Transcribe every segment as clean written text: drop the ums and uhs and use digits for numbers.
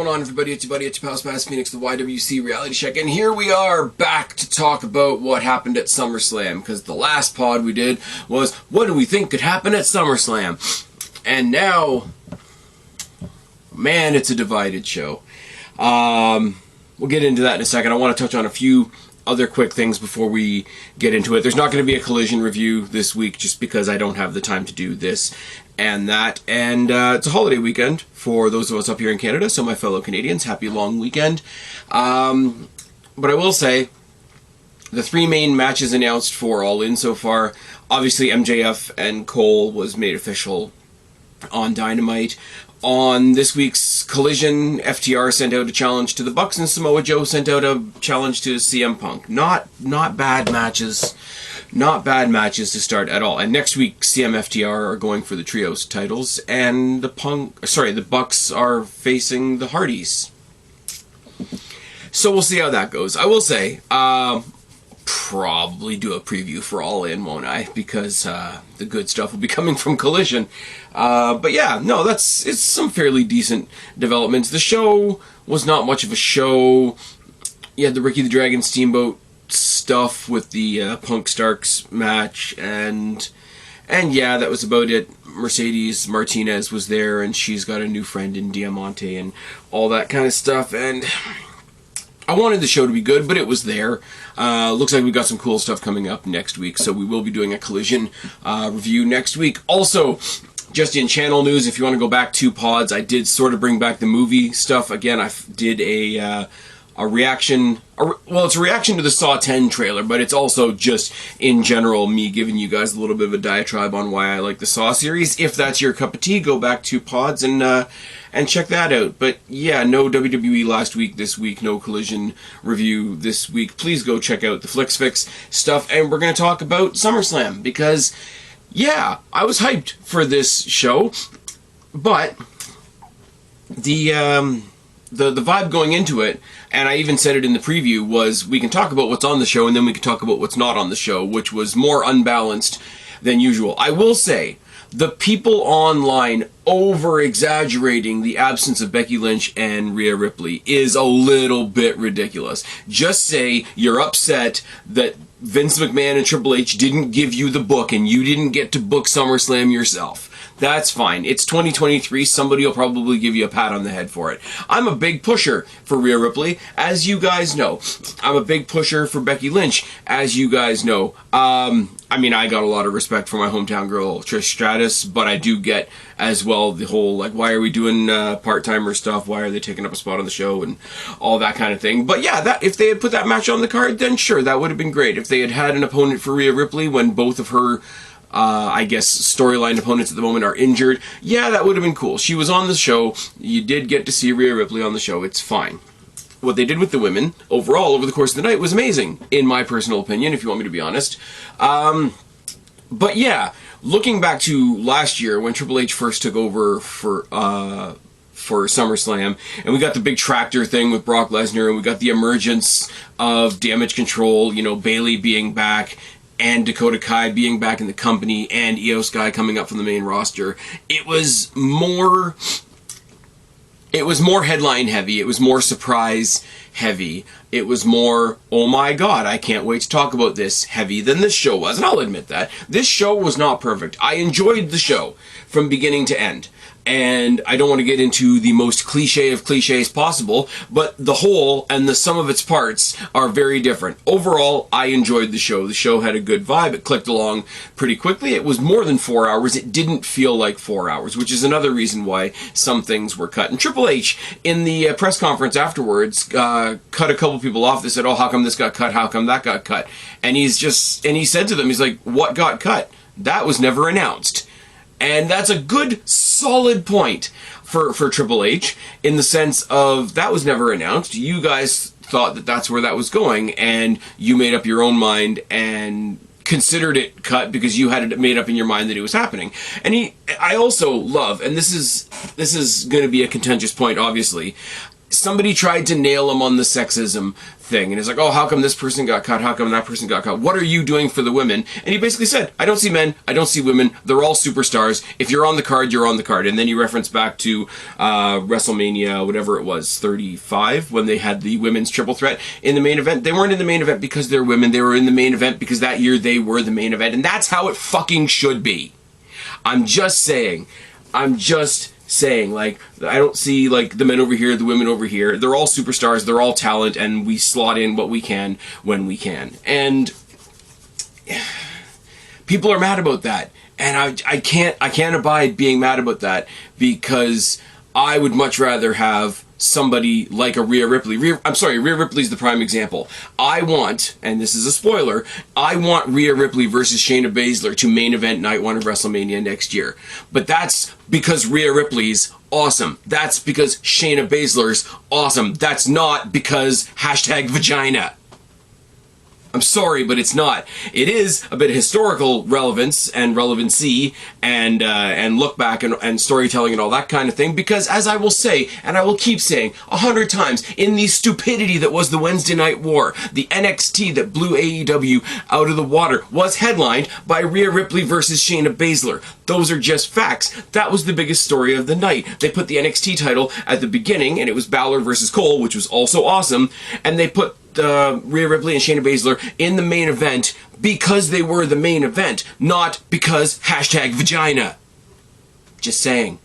going on, everybody? It's your buddy, it's your pal Spaz Phoenix, the YWC Reality Check, and here we are back to talk about what happened at SummerSlam, because the last pod we did was, what do we think could happen at SummerSlam? And now, man, it's a divided show. We'll get into that in a second. I want to touch on a few other quick things before we get into it. There's not going to be a Collision review this week just because I don't have the time to do this and that. And it's a holiday weekend for those of us up here in Canada, so my fellow Canadians, happy long weekend. But I will say, the three main matches announced for All In so far, obviously MJF and Cole was made official on Dynamite. On this week's Collision, FTR sent out a challenge to the Bucks, and Samoa Joe sent out a challenge to CM Punk. Not bad matches. Not bad matches to start at all. And next week, CM FTR are going for the Trios titles, and the Bucks are facing the Hardys. So we'll see how that goes. I will say, probably do a preview for All In, won't I? Because the good stuff will be coming from Collision. But yeah, no, it's some fairly decent developments. The show was not much of a show. You had the Ricky the Dragon Steamboat stuff with the Punk Starks match, and yeah, that was about it. Mercedes Martinez was there, and she's got a new friend in Diamante and all that kind of stuff, and I wanted the show to be good, but it was there. Looks like we got some cool stuff coming up next week, so we will be doing a Collision review next week. Also, just in channel news, if you want to go back 2 pods, I did sort of bring back the movie stuff. Again, I did a reaction. Well, it's a reaction to the Saw 10 trailer, but it's also just, in general, me giving you guys a little bit of a diatribe on why I like the Saw series. If that's your cup of tea, go back 2 pods and check that out. But yeah, no WWE last week, this week, no Collision review this week. Please go check out the Flicks Fix stuff, and we're going to talk about SummerSlam, because yeah, I was hyped for this show, but the vibe going into it, and I even said it in the preview, was we can talk about what's on the show and then we can talk about what's not on the show, which was more unbalanced than usual. I will say, the people online over-exaggerating the absence of Becky Lynch and Rhea Ripley is a little bit ridiculous. Just say you're upset that Vince McMahon and Triple H didn't give you the book and you didn't get to book SummerSlam yourself. That's fine. It's 2023. Somebody will probably give you a pat on the head for it. I'm a big pusher for Rhea Ripley, as you guys know. I'm a big pusher for Becky Lynch, as you guys know. I mean, I got a lot of respect for my hometown girl, Trish Stratus, but I do get as well the whole, like, why are we doing part-timer stuff? Why are they taking up a spot on the show? And all that kind of thing. But yeah, if they had put that match on the card, then sure, that would have been great. If they had an opponent for Rhea Ripley when both of her I guess storyline opponents at the moment are injured, yeah, that would have been cool. She was on the show. You did get to see Rhea Ripley on the show. It's fine. What they did with the women, overall, over the course of the night, was amazing, in my personal opinion, if you want me to be honest. But yeah, looking back to last year, when Triple H first took over for SummerSlam, and we got the big tractor thing with Brock Lesnar, and we got the emergence of Damage Control, you know, Bayley being back, and Dakota Kai being back in the company, and IYO Sky coming up from the main roster. It was more headline heavy. It was more surprise heavy. It was more, oh my god, I can't wait to talk about this heavy than this show was. And I'll admit that. This show was not perfect. I enjoyed the show from beginning to end. And I don't want to get into the most cliche of cliches possible, but the whole and the sum of its parts are very different. Overall, I enjoyed the show. The show had a good vibe. It clicked along pretty quickly. It was more than 4 hours. It didn't feel like 4 hours, which is another reason why some things were cut. And Triple H, in the press conference afterwards, cut a couple people off. They said, oh, how come this got cut? How come that got cut? And he said to them, he's like, what got cut? That was never announced. And that's a good, solid point for Triple H, in the sense of, that was never announced. You guys thought that that's where that was going, and you made up your own mind and considered it cut because you had it made up in your mind that it was happening. And I also love, and this is going to be a contentious point, obviously, somebody tried to nail him on the sexism thing, and it's like, oh, how come this person got cut? How come that person got cut? What are you doing for the women? And he basically said, I don't see men, I don't see women, they're all superstars. If you're on the card, you're on the card. And then he referenced back to WrestleMania, whatever it was, 35, when they had the women's triple threat in the main event. They weren't in the main event because they're women, they were in the main event because that year they were the main event. And that's how it fucking should be. I'm just saying, like, I don't see, like, the men over here, the women over here. They're all superstars, they're all talent, and we slot in what we can when we can. And people are mad about that. And I can't abide being mad about that, because I would much rather have somebody like a Rhea Ripley. Rhea Ripley's the prime example. I want, and this is a spoiler, I want Rhea Ripley versus Shayna Baszler to main event night 1 of WrestleMania next year. But that's because Rhea Ripley's awesome. That's because Shayna Baszler's awesome. That's not because #vagina. I'm sorry, but it's not. It is a bit of historical relevance and relevancy and look back and storytelling and all that kind of thing, because as I will say, and I will keep saying 100 times, in the stupidity that was the Wednesday Night War, the NXT that blew AEW out of the water was headlined by Rhea Ripley versus Shayna Baszler. Those are just facts. That was the biggest story of the night. They put the NXT title at the beginning, and it was Balor versus Cole, which was also awesome, and they put Rhea Ripley and Shayna Baszler in the main event because they were the main event, not because #vagina. Just saying.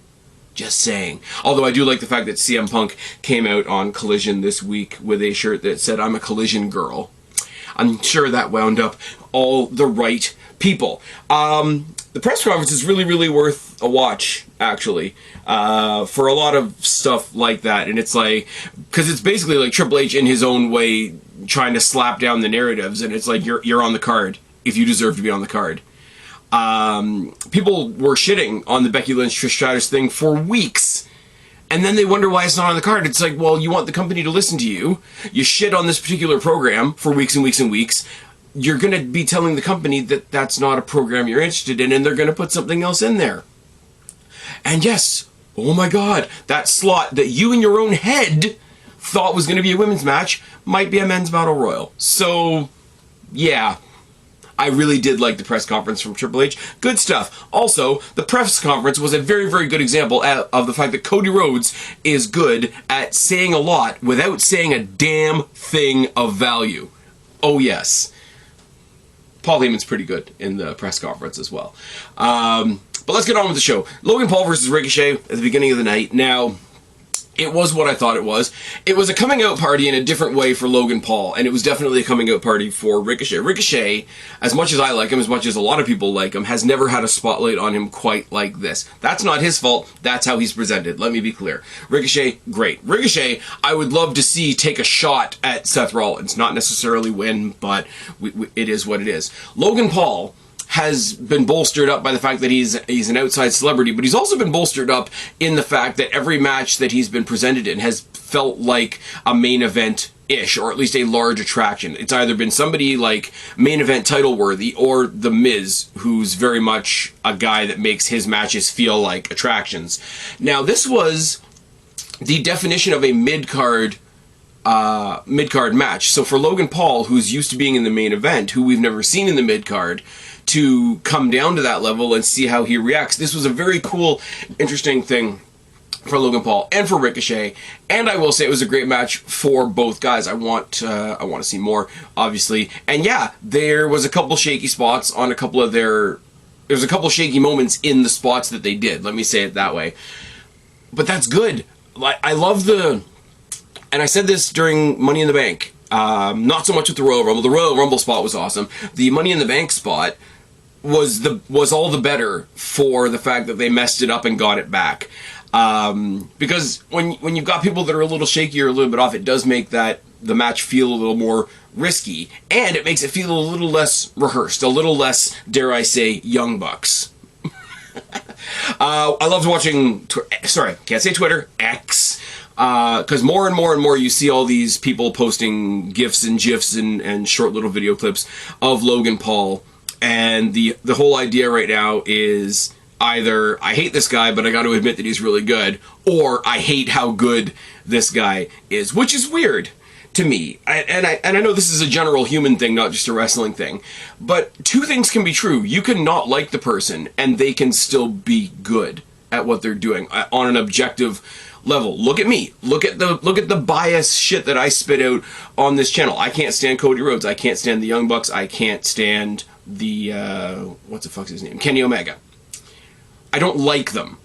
Just saying. Although I do like the fact that CM Punk came out on Collision this week with a shirt that said, I'm a Collision girl. I'm sure that wound up all the right people. The press conference is really, really worth a watch, actually, for a lot of stuff like that. And it's like, because it's basically like Triple H in his own way trying to slap down the narratives, and it's like, you're on the card if you deserve to be on the card. People were shitting on the Becky Lynch Trish Stratus thing for weeks, and then they wonder why it's not on the card. It's like, well, you want the company to listen to you. You shit on this particular program for weeks and weeks and weeks. You're going to be telling the company that that's not a program you're interested in, and they're going to put something else in there. And yes, oh my god, that slot that you in your own head thought was going to be a women's match might be a men's battle royal. So, yeah. I really did like the press conference from Triple H. Good stuff. Also, the press conference was a very, very good example of the fact that Cody Rhodes is good at saying a lot without saying a damn thing of value. Oh, yes. Paul Heyman's pretty good in the press conference as well. But let's get on with the show. Logan Paul versus Ricochet at the beginning of the night. Now, it was what I thought it was. It was a coming out party in a different way for Logan Paul, and it was definitely a coming out party for Ricochet. Ricochet, as much as I like him, as much as a lot of people like him, has never had a spotlight on him quite like this. That's not his fault. That's how he's presented. Let me be clear. Ricochet, great. Ricochet, I would love to see take a shot at Seth Rollins. Not necessarily win, but it is what it is. Logan Paul has been bolstered up by the fact that he's an outside celebrity, but he's also been bolstered up in the fact that every match that he's been presented in has felt like a main event-ish, or at least a large attraction. It's either been somebody like main event title-worthy, or The Miz, who's very much a guy that makes his matches feel like attractions. Now, this was the definition of a mid-card match. So for Logan Paul, who's used to being in the main event, who we've never seen in the mid-card, to come down to that level and see how he reacts, this was a very cool, interesting thing for Logan Paul and for Ricochet. And I will say it was a great match for both guys. I want to see more, obviously. And yeah, there was a couple shaky spots on a couple of their... There's a couple shaky moments in the spots that they did. Let me say it that way. But that's good. I love the... And I said this during Money in the Bank. Not so much with the Royal Rumble. The Royal Rumble spot was awesome. The Money in the Bank spot was all the better for the fact that they messed it up and got it back. Because when you've got people that are a little shaky or a little bit off, it does make the match feel a little more risky, and it makes it feel a little less rehearsed, a little less, dare I say, Young Bucks. I loved watching, can't say Twitter, X, because more and more and more you see all these people posting GIFs and GIFs and short little video clips of Logan Paul, and the whole idea right now is either I hate this guy, but I got to admit that he's really good, or I hate how good this guy is, which is weird to me. I know this is a general human thing, not just a wrestling thing, but two things can be true. You can not like the person, and they can still be good at what they're doing on an objective level. Look at me. Look at the bias shit that I spit out on this channel. I can't stand Cody Rhodes. I can't stand the Young Bucks. I can't stand the what's the fuck's his name? Kenny Omega. I don't like them.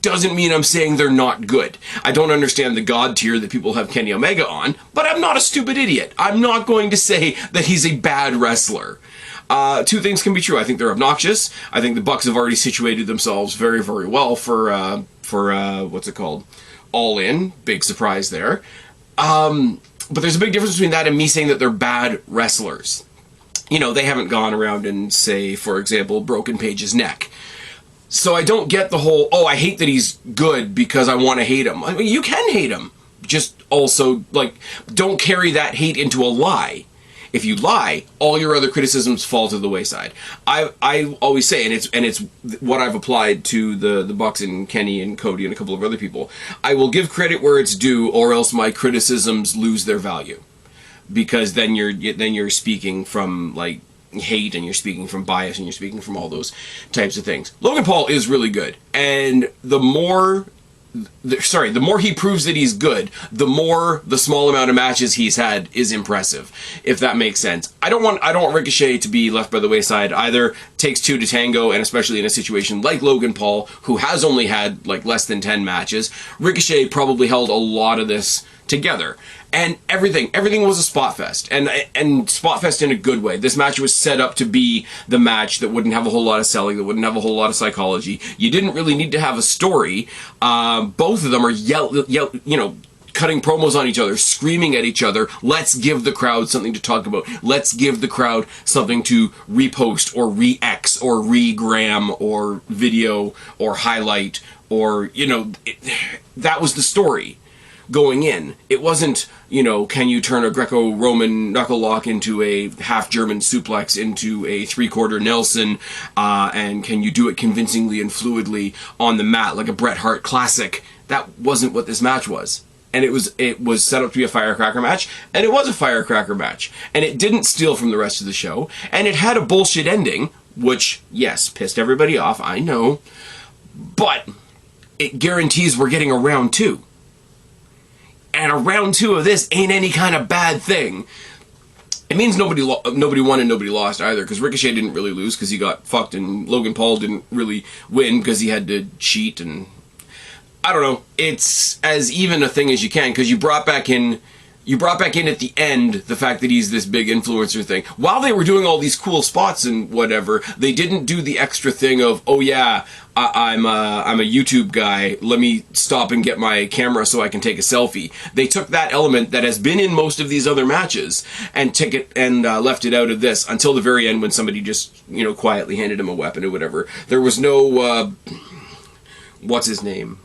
Doesn't mean I'm saying they're not good. I don't understand the God tier that people have Kenny Omega on, but I'm not a stupid idiot. I'm not going to say that he's a bad wrestler. Two things can be true. I think they're obnoxious. I think the Bucks have already situated themselves very, very well for what's it called? All In. Big surprise there. But there's a big difference between that and me saying that they're bad wrestlers. You know, they haven't gone around and, say, for example, broken Paige's neck. So I don't get the whole, oh, I hate that he's good because I want to hate him. I mean, you can hate him. Just also, like, don't carry that hate into a lie. If you lie, all your other criticisms fall to the wayside. I always say, and it's what I've applied to the Bucks and Kenny and Cody and a couple of other people, I will give credit where it's due, or else my criticisms lose their value. Because then you're speaking from, like, hate, and you're speaking from bias, and you're speaking from all those types of things. Logan Paul is really good, and the more he proves that he's good, the more the small amount of matches he's had is impressive, if that makes sense. I don't want Ricochet to be left by the wayside either. Takes two to tango, and especially in a situation like Logan Paul, who has only had like less than 10 matches, Ricochet probably held a lot of this together. And everything was a spot fest, and spot fest in a good way. This match was set up to be the match that wouldn't have a whole lot of selling, that wouldn't have a whole lot of psychology. You didn't really need to have a story. Both of them are cutting promos on each other, screaming at each other. Let's give the crowd something to talk about. Let's give the crowd something to repost or re-X or re-gram or video or highlight, or, that was the story going in. It wasn't, can you turn a Greco-Roman knuckle lock into a half-German suplex into a three-quarter Nelson, and can you do it convincingly and fluidly on the mat like a Bret Hart classic? That wasn't what this match was. And it was set up to be a firecracker match, and it was a firecracker match. And it didn't steal from the rest of the show, and it had a bullshit ending, which, yes, pissed everybody off, I know, but it guarantees we're getting a round two. And a round two of this ain't any kind of bad thing. It means nobody won and nobody lost either, because Ricochet didn't really lose because he got fucked, and Logan Paul didn't really win because he had to cheat, and I don't know. It's as even a thing as you can, because you brought back in at the end the fact that he's this big influencer thing. While they were doing all these cool spots and whatever, they didn't do the extra thing of, oh yeah, I'm a YouTube guy, let me stop and get my camera so I can take a selfie. They took that element that has been in most of these other matches and took it and left it out of this until the very end, when somebody just, quietly handed him a weapon or whatever. There was no, what's his name?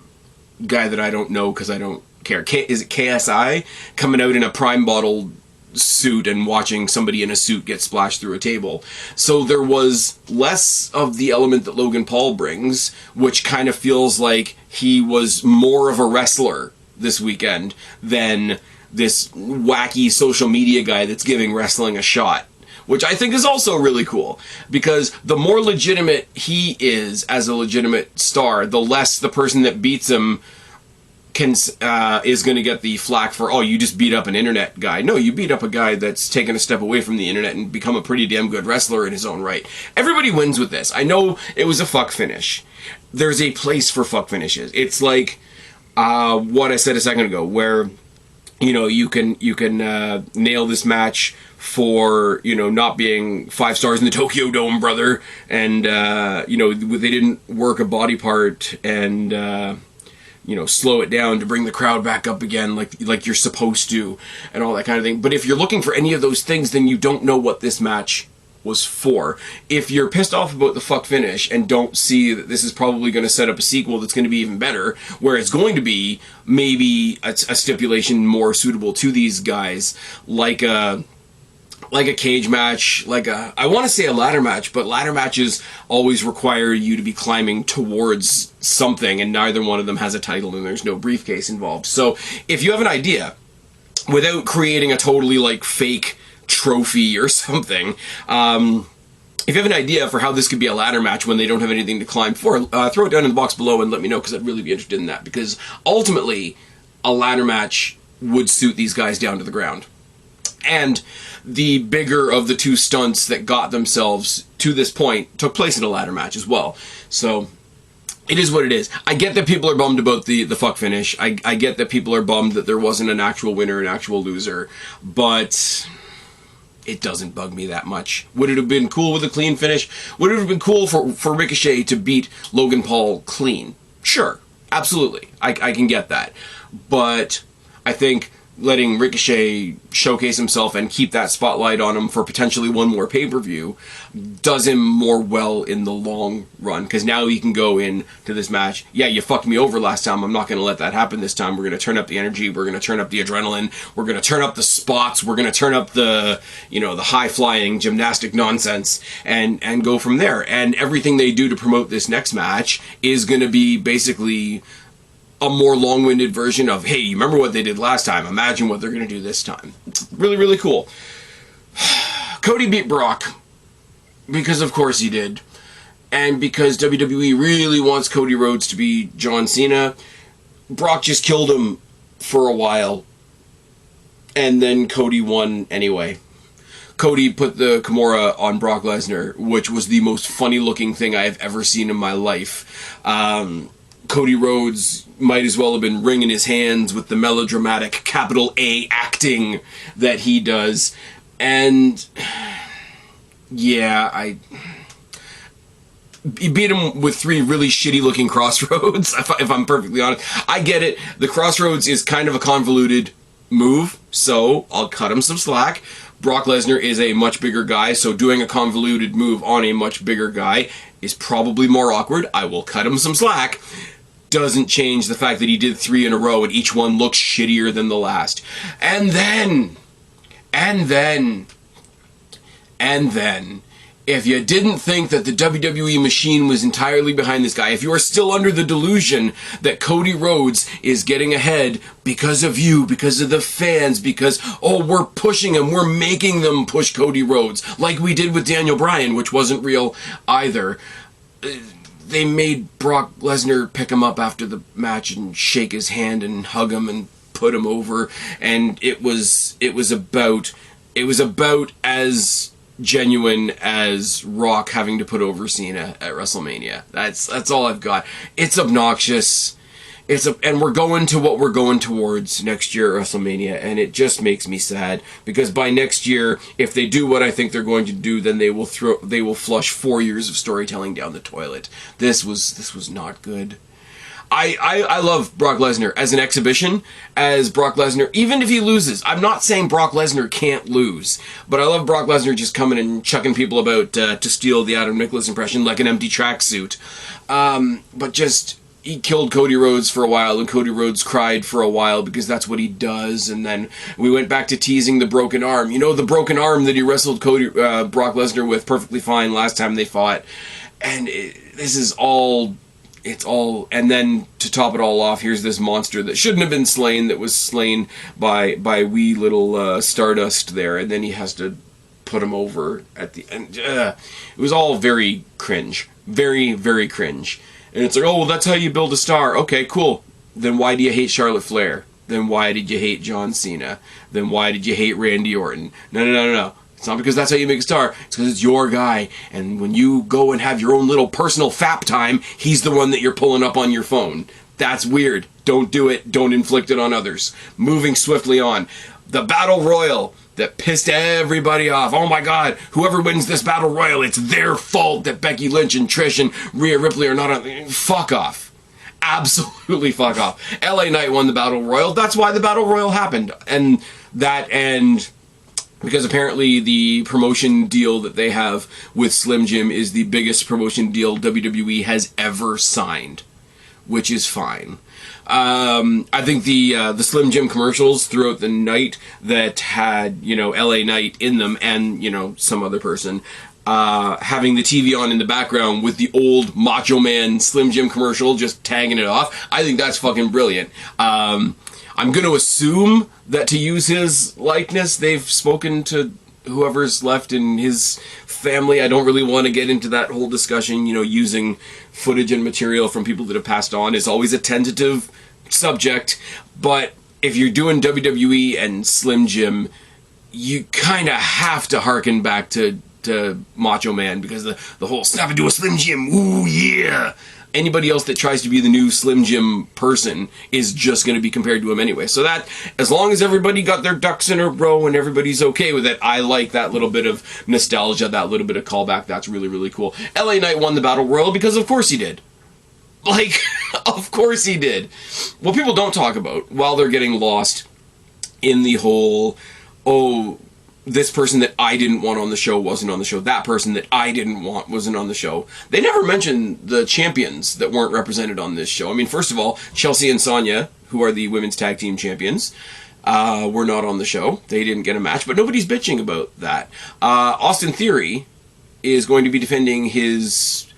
Guy that I don't know because I don't care. Is it KSI? Coming out in a Prime bottle suit and watching somebody in a suit get splashed through a table. So there was less of the element that Logan Paul brings, which kind of feels like he was more of a wrestler this weekend than this wacky social media guy that's giving wrestling a shot. Which I think is also really cool, because the more legitimate he is as a legitimate star, the less the person that beats him is going to get the flack for, oh, you just beat up an internet guy. No, you beat up a guy that's taken a step away from the internet and become a pretty damn good wrestler in his own right. Everybody wins with this. I know it was a fuck finish. There's a place for fuck finishes. It's like what I said a second ago, where you can nail this match for, not being 5 stars in the Tokyo Dome, brother, and, they didn't work a body part and, slow it down to bring the crowd back up again like you're supposed to, and all that kind of thing. But if you're looking for any of those things, then you don't know what this match was for. If you're pissed off about the fuck finish and don't see that this is probably going to set up a sequel that's going to be even better, where it's going to be maybe a stipulation more suitable to these guys, like a like a cage match, I want to say a ladder match, but ladder matches always require you to be climbing towards something, and neither one of them has a title, and there's no briefcase involved. So if you have an idea, without creating a totally, like, fake trophy or something, if you have an idea for how this could be a ladder match when they don't have anything to climb for, throw it down in the box below and let me know, because I'd really be interested in that, because ultimately, a ladder match would suit these guys down to the ground. And the bigger of the two stunts that got themselves to this point took place in a ladder match as well. So, it is what it is. I get that people are bummed about the fuck finish. I get that people are bummed that there wasn't an actual winner, an actual loser. But it doesn't bug me that much. Would it have been cool with a clean finish? Would it have been cool for Ricochet to beat Logan Paul clean? Sure. Absolutely. I can get that. But I think letting Ricochet showcase himself and keep that spotlight on him for potentially one more pay-per-view does him more well in the long run, because now he can go into this match, yeah, you fucked me over last time, I'm not going to let that happen this time, we're going to turn up the energy, we're going to turn up the adrenaline, we're going to turn up the spots, we're going to turn up the, you know, the high-flying gymnastic nonsense, and go from there. And everything they do to promote this next match is going to be basically a more long-winded version of, hey, you remember what they did last time? Imagine what they're going to do this time. It's really, really cool. Cody beat Brock, because of course he did. And because WWE really wants Cody Rhodes to be John Cena, Brock just killed him for a while. And then Cody won anyway. Cody put the Kimura on Brock Lesnar, which was the most funny-looking thing I have ever seen in my life. Cody Rhodes might as well have been wringing his hands with the melodramatic capital A acting that he does. And yeah, he beat him with 3 really shitty looking crossroads, if I'm perfectly honest. I get it. The crossroads is kind of a convoluted move, so I'll cut him some slack. Brock Lesnar is a much bigger guy, so doing a convoluted move on a much bigger guy is probably more awkward. I will cut him some slack. Doesn't change the fact that he did 3 in a row and each one looks shittier than the last. And then, if you didn't think that the WWE machine was entirely behind this guy, if you are still under the delusion that Cody Rhodes is getting ahead because of you, because of the fans, because, oh, we're pushing him, we're making them push Cody Rhodes, like we did with Daniel Bryan, which wasn't real either. They made Brock Lesnar pick him up after the match and shake his hand and hug him and put him over, and it was about as genuine as Rock having to put over Cena at WrestleMania. That's all I've got. It's obnoxious. And we're going to what we're going towards next year at WrestleMania, and it just makes me sad, because by next year, if they do what I think they're going to do, then they will flush 4 years of storytelling down the toilet. This was not good. I love Brock Lesnar as an exhibition, as Brock Lesnar, even if he loses. I'm not saying Brock Lesnar can't lose, but I love Brock Lesnar just coming and chucking people about to steal the Adam Nicholas impression like an empty tracksuit. But just, he killed Cody Rhodes for a while, and Cody Rhodes cried for a while because that's what he does. And then we went back to teasing the broken arm. You know, the broken arm that he wrestled Brock Lesnar with perfectly fine last time they fought. And this is all... and then to top it all off, here's this monster that shouldn't have been slain, that was slain by wee little Stardust there, and then he has to put him over at the end. It was all very cringe. Very, very cringe. And it's like, oh, well, that's how you build a star. Okay, cool. Then why do you hate Charlotte Flair? Then why did you hate John Cena? Then why did you hate Randy Orton? No. It's not because that's how you make a star. It's because it's your guy. And when you go and have your own little personal fap time, he's the one that you're pulling up on your phone. That's weird. Don't do it. Don't inflict it on others. Moving swiftly on. The Battle Royal that pissed everybody off. Oh my God, whoever wins this Battle Royal, it's their fault that Becky Lynch and Trish and Rhea Ripley are not on... Fuck off. Absolutely fuck off. LA Knight won the Battle Royal. That's why the Battle Royal happened. And because apparently the promotion deal that they have with Slim Jim is the biggest promotion deal WWE has ever signed. which is fine. I think the Slim Jim commercials throughout the night that had, you know, LA Knight in them and, you know, some other person, having the TV on in the background with the old Macho Man Slim Jim commercial just tagging it off, I think that's fucking brilliant. I'm going to assume that to use his likeness, they've spoken to whoever's left in his family. I don't really want to get into that whole discussion. You know, using footage and material from people that have passed on is always a tentative subject, but if you're doing WWE and Slim Jim, you kind of have to harken back to Macho Man, because the whole snap into a Slim Jim, ooh yeah. Anybody else that tries to be the new Slim Jim person is just going to be compared to him anyway. So that, as long as everybody got their ducks in a row and everybody's okay with it, I like that little bit of nostalgia, that little bit of callback. That's really, really cool. LA Knight won the Battle Royal because of course he did. Like, of course he did. What people don't talk about while they're getting lost in the whole, oh, this person that I didn't want on the show wasn't on the show, that person that I didn't want wasn't on the show. They never mention the champions that weren't represented on this show. I mean, first of all, Chelsea and Sonya, who are the women's tag team champions, were not on the show. They didn't get a match, but nobody's bitching about that. Austin Theory is going to be defending his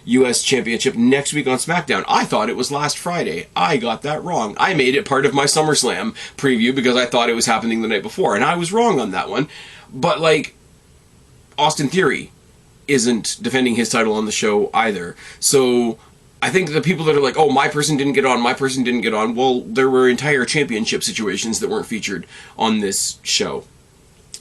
U.S. Championship next week on SmackDown. I thought it was last Friday. I got that wrong. I made it part of my SummerSlam preview because I thought it was happening the night before, and I was wrong on that one. But, like, Austin Theory isn't defending his title on the show either. So I think the people that are like, oh, my person didn't get on, well, there were entire championship situations that weren't featured on this show.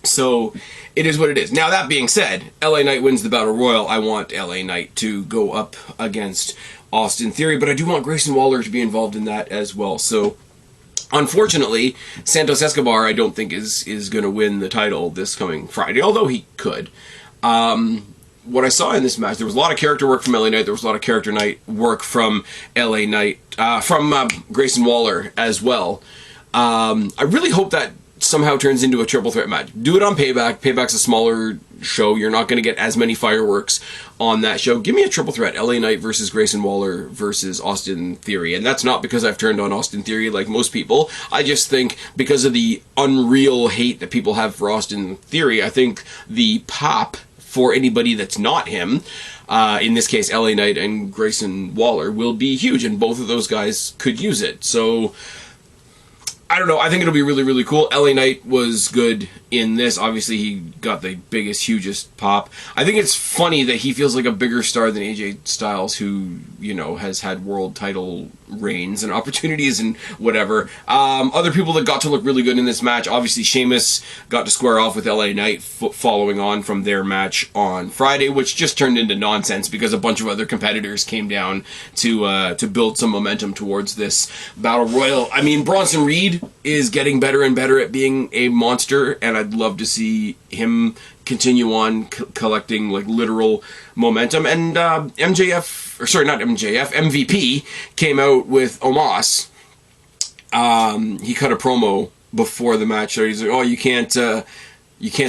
So it is what it is. Now, that being said, LA Knight wins the Battle Royal. I want LA Knight to go up against Austin Theory, but I do want Grayson Waller to be involved in that as well. So, unfortunately, Santos Escobar, I don't think is going to win the title this coming Friday, although he could. What I saw in this match, there was a lot of character work from LA Knight. There was a lot of character work from LA Knight, from Grayson Waller as well. I really hope that somehow turns into a triple threat match. Do it on Payback. Payback's a smaller show. You're not going to get as many fireworks on that show. Give me a triple threat. LA Knight versus Grayson Waller versus Austin Theory. And that's not because I've turned on Austin Theory like most people. I just think because of the unreal hate that people have for Austin Theory, I think the pop for anybody that's not him, in this case LA Knight and Grayson Waller, will be huge, and both of those guys could use it. So I don't know. I think it'll be really, really cool. LA Knight was good in this. Obviously, he got the biggest, hugest pop. I think it's funny that he feels like a bigger star than AJ Styles, who, you know, has had world title reigns and opportunities and whatever. Other people that got to look really good in this match, obviously Sheamus got to square off with LA Knight following on from their match on Friday, which just turned into nonsense because a bunch of other competitors came down to build some momentum towards this Battle Royal. I mean, Bronson Reed is getting better and better at being a monster, and I'd love to see him continue on collecting like literal momentum. And MVP came out with Omos. He cut a promo before the match. So he's like, "Oh, you can't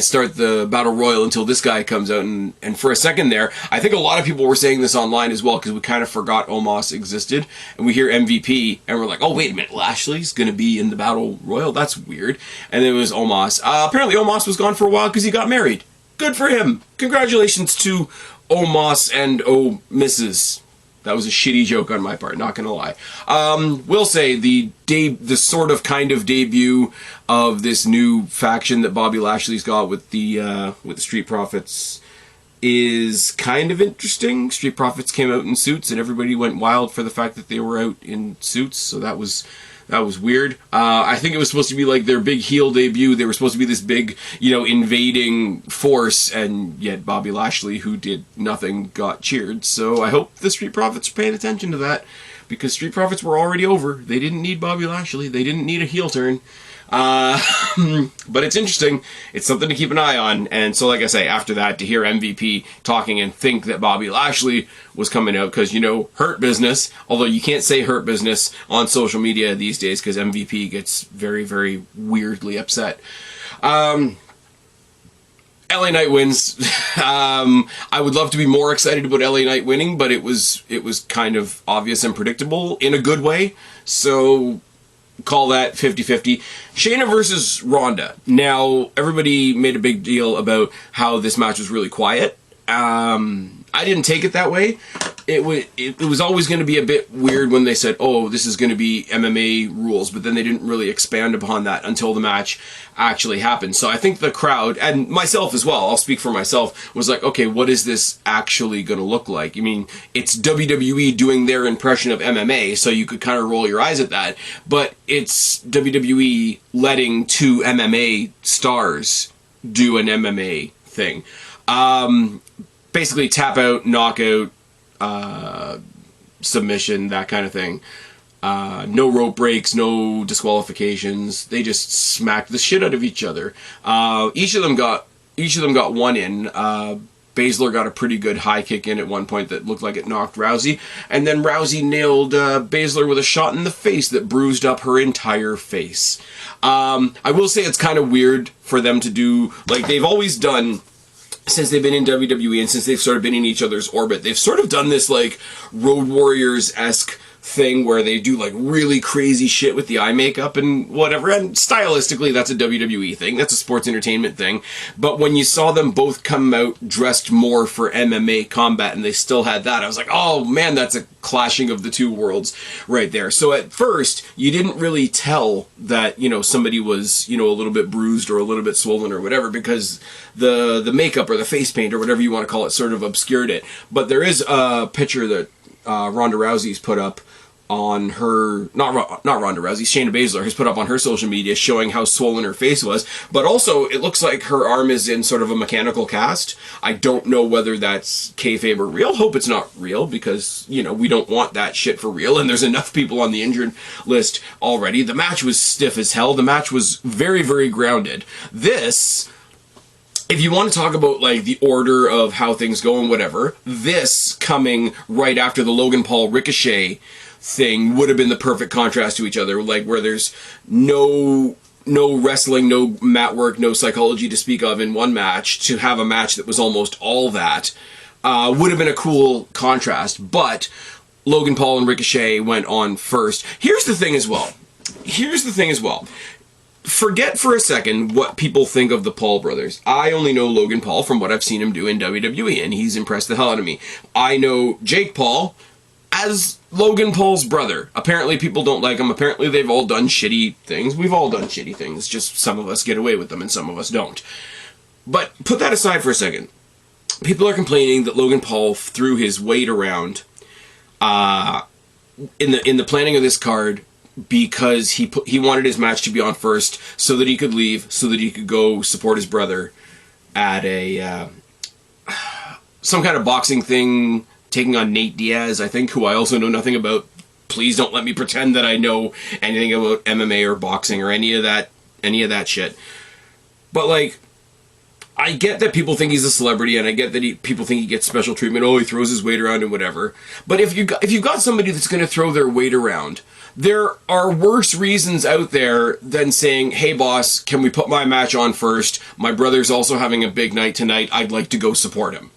start the Battle Royal until this guy comes out." And for a second there, I think a lot of people were saying this online as well, because we kind of forgot Omos existed. And we hear MVP, and we're like, oh, wait a minute, Lashley's going to be in the Battle Royal? That's weird. And it was Omos. Apparently Omos was gone for a while because he got married. Good for him. Congratulations to Omos and Mrs. That was a shitty joke on my part, not gonna lie. Will say the sort of kind of debut of this new faction that Bobby Lashley's got with the Street Profits is kind of interesting. Street Profits came out in suits, and everybody went wild for the fact that they were out in suits. So that was weird. I think it was supposed to be like their big heel debut. They were supposed to be this big, invading force, and yet Bobby Lashley, who did nothing, got cheered. So I hope the Street Profits are paying attention to that, because Street Profits were already over. They didn't need Bobby Lashley. They didn't need a heel turn. But it's interesting. It's something to keep an eye on. And so, like I say, after that, to hear MVP talking and think that Bobby Lashley was coming out, because, Hurt Business, although you can't say Hurt Business on social media these days because MVP gets very, very weirdly upset. LA Knight wins. I would love to be more excited about LA Knight winning, but it was kind of obvious and predictable in a good way. So call that 50-50. Shayna versus Ronda. Now, everybody made a big deal about how this match was really quiet. I didn't take it that way. It was always going to be a bit weird when they said, oh, this is going to be MMA rules, but then they didn't really expand upon that until the match actually happened. So I think the crowd, and myself as well, I'll speak for myself, was like, okay, what is this actually going to look like? I mean, it's WWE doing their impression of MMA, so you could kind of roll your eyes at that, but it's WWE letting two MMA stars do an MMA thing. Basically tap out, knockout, submission, that kind of thing. No rope breaks, no disqualifications. They just smacked the shit out of each other. Each of them got one in. Baszler got a pretty good high kick in at one point that looked like it knocked Rousey, and then Rousey nailed Baszler with a shot in the face that bruised up her entire face. I will say it's kind of weird for them to do, like they've always done. Since they've been in WWE and since they've sort of been in each other's orbit, they've sort of done this like Road Warriors-esque thing where they do like really crazy shit with the eye makeup and whatever, and stylistically that's a WWE thing, that's a sports entertainment thing, but when you saw them both come out dressed more for MMA combat and they still had that, I was like, oh man, that's a clashing of the two worlds right there. So at first, you didn't really tell that, you know, somebody was, you know, a little bit bruised or a little bit swollen or whatever, because the makeup or the face paint or whatever you want to call it sort of obscured it. But there is a picture that Ronda Rousey's put up on her, not Ronda Rousey, Shayna Baszler has put up on her social media showing how swollen her face was, but also it looks like her arm is in sort of a mechanical cast. I don't know whether that's kayfabe or real. Hope it's not real because, you know, we don't want that shit for real, and there's enough people on the injured list already. The match was stiff as hell. The match was very, very grounded. This, if you want to talk about like the order of how things go and whatever, this coming right after the Logan Paul Ricochet thing would have been the perfect contrast to each other, like where there's no wrestling, no mat work, no psychology to speak of in one match, to have a match that was almost all that would have been a cool contrast. But Logan Paul and Ricochet went on first. Here's the thing as well. Forget for a second what people think of the Paul brothers. I only know Logan Paul from what I've seen him do in WWE, and he's impressed the hell out of me. I know Jake Paul as Logan Paul's brother. Apparently people don't like him. Apparently they've all done shitty things. We've all done shitty things. Just some of us get away with them and some of us don't. But put that aside for a second. People are complaining that Logan Paul threw his weight around in the planning of this card because he wanted his match to be on first so that he could leave, so that he could go support his brother at a some kind of boxing thing, taking on Nate Diaz, I think, who I also know nothing about. Please don't let me pretend that I know anything about MMA or boxing or any of that shit. But like, I get that people think he's a celebrity, and I get that people think he gets special treatment. Oh, he throws his weight around and whatever. But if you've got somebody that's going to throw their weight around, there are worse reasons out there than saying, hey boss, can we put my match on first? My brother's also having a big night tonight. I'd like to go support him.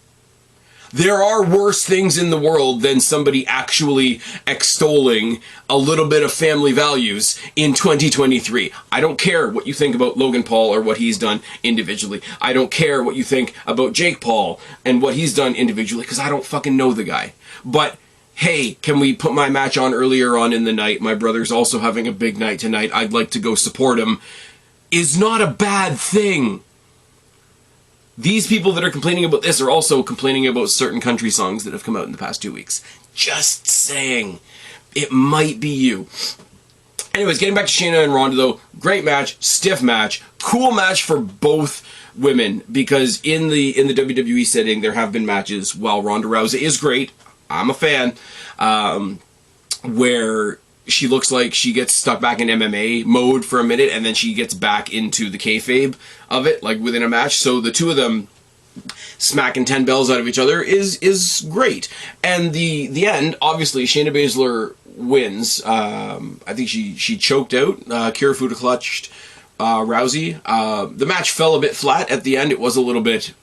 There are worse things in the world than somebody actually extolling a little bit of family values in 2023. I don't care what you think about Logan Paul or what he's done individually. I don't care what you think about Jake Paul and what he's done individually, because I don't fucking know the guy. But hey, can we put my match on earlier on in the night? My brother's also having a big night tonight. I'd like to go support him. Is not a bad thing. These people that are complaining about this are also complaining about certain country songs that have come out in the past 2 weeks. Just saying. It might be you. Anyways, getting back to Shayna and Ronda though, great match, stiff match, cool match for both women, because in the WWE setting there have been matches, while Ronda Rousey is great, I'm a fan, where she looks like she gets stuck back in MMA mode for a minute, and then she gets back into the kayfabe of it, like within a match. So the two of them smacking 10 bells out of each other is great. And the end, obviously, Shayna Baszler wins. I think she choked out. Kirifuda clutched Rousey. The match fell a bit flat at the end. It was a little bit,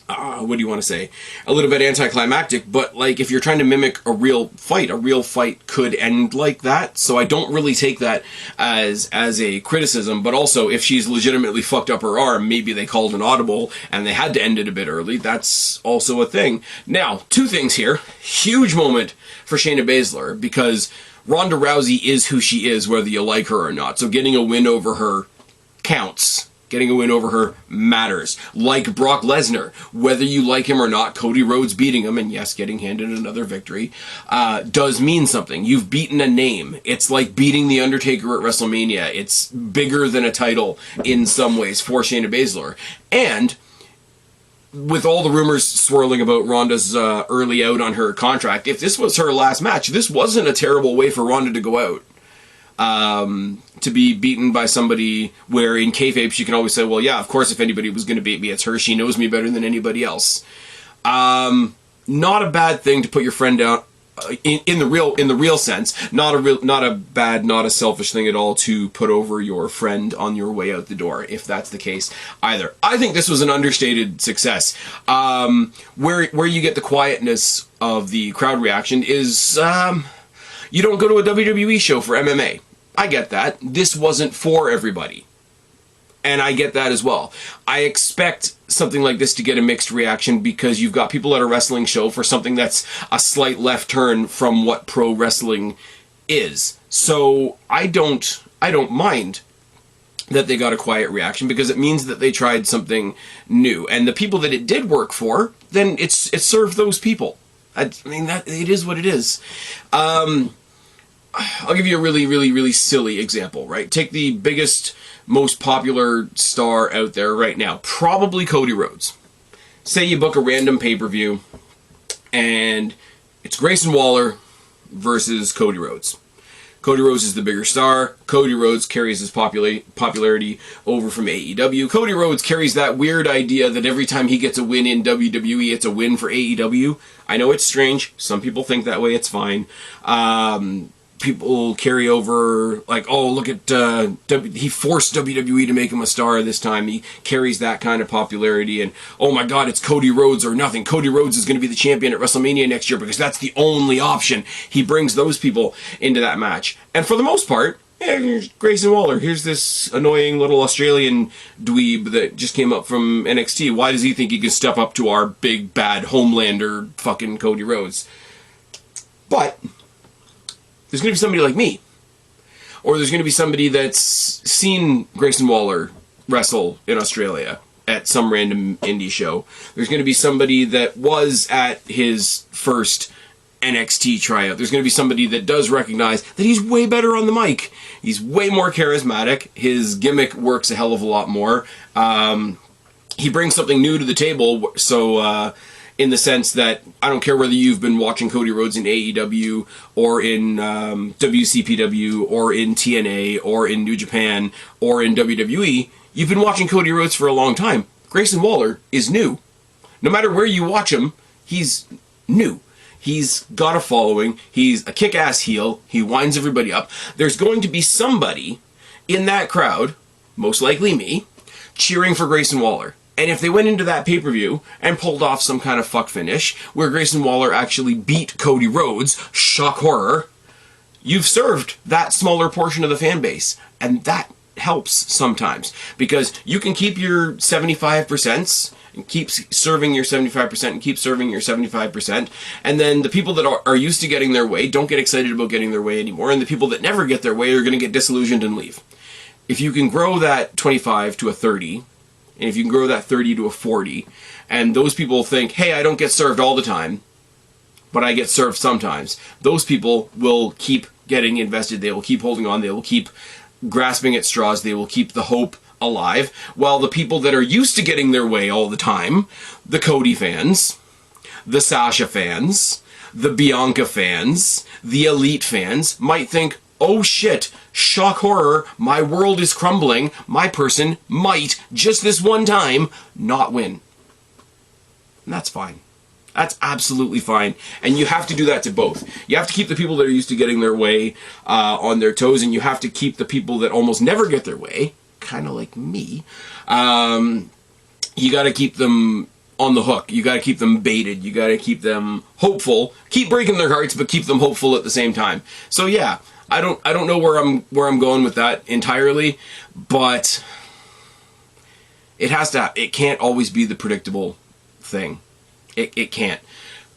what do you want to say? A little bit anticlimactic, but like if you're trying to mimic a real fight could end like that. So I don't really take that as a criticism, but also if she's legitimately fucked up her arm, maybe they called an audible and they had to end it a bit early. That's also a thing. Now, two things here. Huge moment for Shayna Baszler because Ronda Rousey is who she is, whether you like her or not. So getting a win over her counts. Getting a win over her matters. Like Brock Lesnar, whether you like him or not, Cody Rhodes beating him, and yes, getting handed another victory, does mean something. You've beaten a name. It's like beating The Undertaker at WrestleMania. It's bigger than a title in some ways for Shayna Baszler. And with all the rumors swirling about Ronda's early out on her contract, if this was her last match, this wasn't a terrible way for Ronda to go out. To be beaten by somebody where in kayfabe she can always say, well, yeah, of course, if anybody was going to beat me, it's her. She knows me better than anybody else. Not a bad thing to put your friend down in the real sense. Not a selfish thing at all to put over your friend on your way out the door, if that's the case either. I think this was an understated success. Where you get the quietness of the crowd reaction is, you don't go to a WWE show for MMA. I get that. This wasn't for everybody. And I get that as well. I expect something like this to get a mixed reaction because you've got people at a wrestling show for something that's a slight left turn from what pro wrestling is. So I don't mind that they got a quiet reaction because it means that they tried something new. And the people that it did work for, then it served those people. I mean, that it is what it is. I'll give you a really silly example, right? Take the biggest, most popular star out there right now, probably Cody Rhodes. Say you book a random pay-per-view, and it's Grayson Waller versus Cody Rhodes. Cody Rhodes is the bigger star. Cody Rhodes carries his popularity over from AEW. Cody Rhodes carries that weird idea that every time he gets a win in WWE, it's a win for AEW. I know it's strange. Some people think that way. It's fine. People carry over, like, oh, look at, he forced WWE to make him a star this time. He carries that kind of popularity, and, oh my god, it's Cody Rhodes or nothing. Cody Rhodes is going to be the champion at WrestleMania next year because that's the only option. He brings those people into that match. And for the most part, here's Grayson Waller. Here's this annoying little Australian dweeb that just came up from NXT. Why does he think he can step up to our big, bad Homelander fucking Cody Rhodes? But there's going to be somebody like me. Or there's going to be somebody that's seen Grayson Waller wrestle in Australia at some random indie show. There's going to be somebody that was at his first NXT tryout. There's going to be somebody that does recognize that he's way better on the mic. He's way more charismatic. His gimmick works a hell of a lot more. He brings something new to the table, so in the sense that I don't care whether you've been watching Cody Rhodes in AEW or in WCPW or in TNA or in New Japan or in WWE, you've been watching Cody Rhodes for a long time. Grayson Waller is new. No matter where you watch him, he's new. He's got a following. He's a kick-ass heel. He winds everybody up. There's going to be somebody in that crowd, most likely me, cheering for Grayson Waller. And if they went into that pay-per-view and pulled off some kind of fuck finish where Grayson Waller actually beat Cody Rhodes, shock horror, you've served that smaller portion of the fan base. And that helps sometimes because you can keep your 75% and keep serving your 75% and keep serving your 75%. And then the people that are used to getting their way don't get excited about getting their way anymore. And the people that never get their way are going to get disillusioned and leave. If you can grow that 25 to a 30, and if you can grow that 30 to a 40, and those people think, hey, I don't get served all the time, but I get served sometimes, those people will keep getting invested. They will keep holding on. They will keep grasping at straws. They will keep the hope alive. While the people that are used to getting their way all the time, the Cody fans, the Sasha fans, the Bianca fans, the Elite fans, might think, oh shit, shock horror, my world is crumbling, my person might, just this one time, not win. And that's fine. That's absolutely fine. And you have to do that to both. You have to keep the people that are used to getting their way on their toes, and you have to keep the people that almost never get their way kind of like me. You got to keep them on the hook. You got to keep them baited. You got to keep them hopeful. Keep breaking their hearts, but keep them hopeful at the same time. So yeah, I don't know where I'm going with that entirely, but it can't always be the predictable thing. It can't.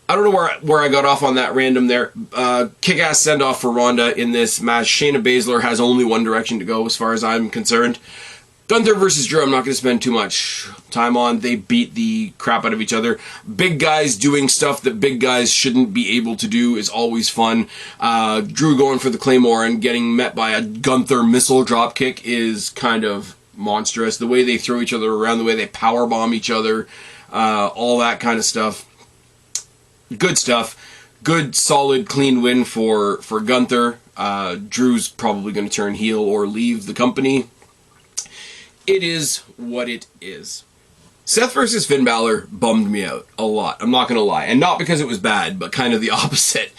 I don't know where I got off on that random there. Kick-ass send-off for Ronda in this match. Shayna Baszler has only one direction to go as far as I'm concerned. Gunther versus Drew, I'm not going to spend too much time on. They beat the crap out of each other. Big guys doing stuff that big guys shouldn't be able to do is always fun. Drew going for the Claymore and getting met by a Gunther missile dropkick is kind of monstrous. The way they throw each other around, the way they powerbomb each other, all that kind of stuff. Good stuff. Good, solid, clean win for Gunther. Drew's probably going to turn heel or leave the company. It is what it is. Seth versus Finn Balor bummed me out a lot. I'm not going to lie. And not because it was bad, but kind of the opposite.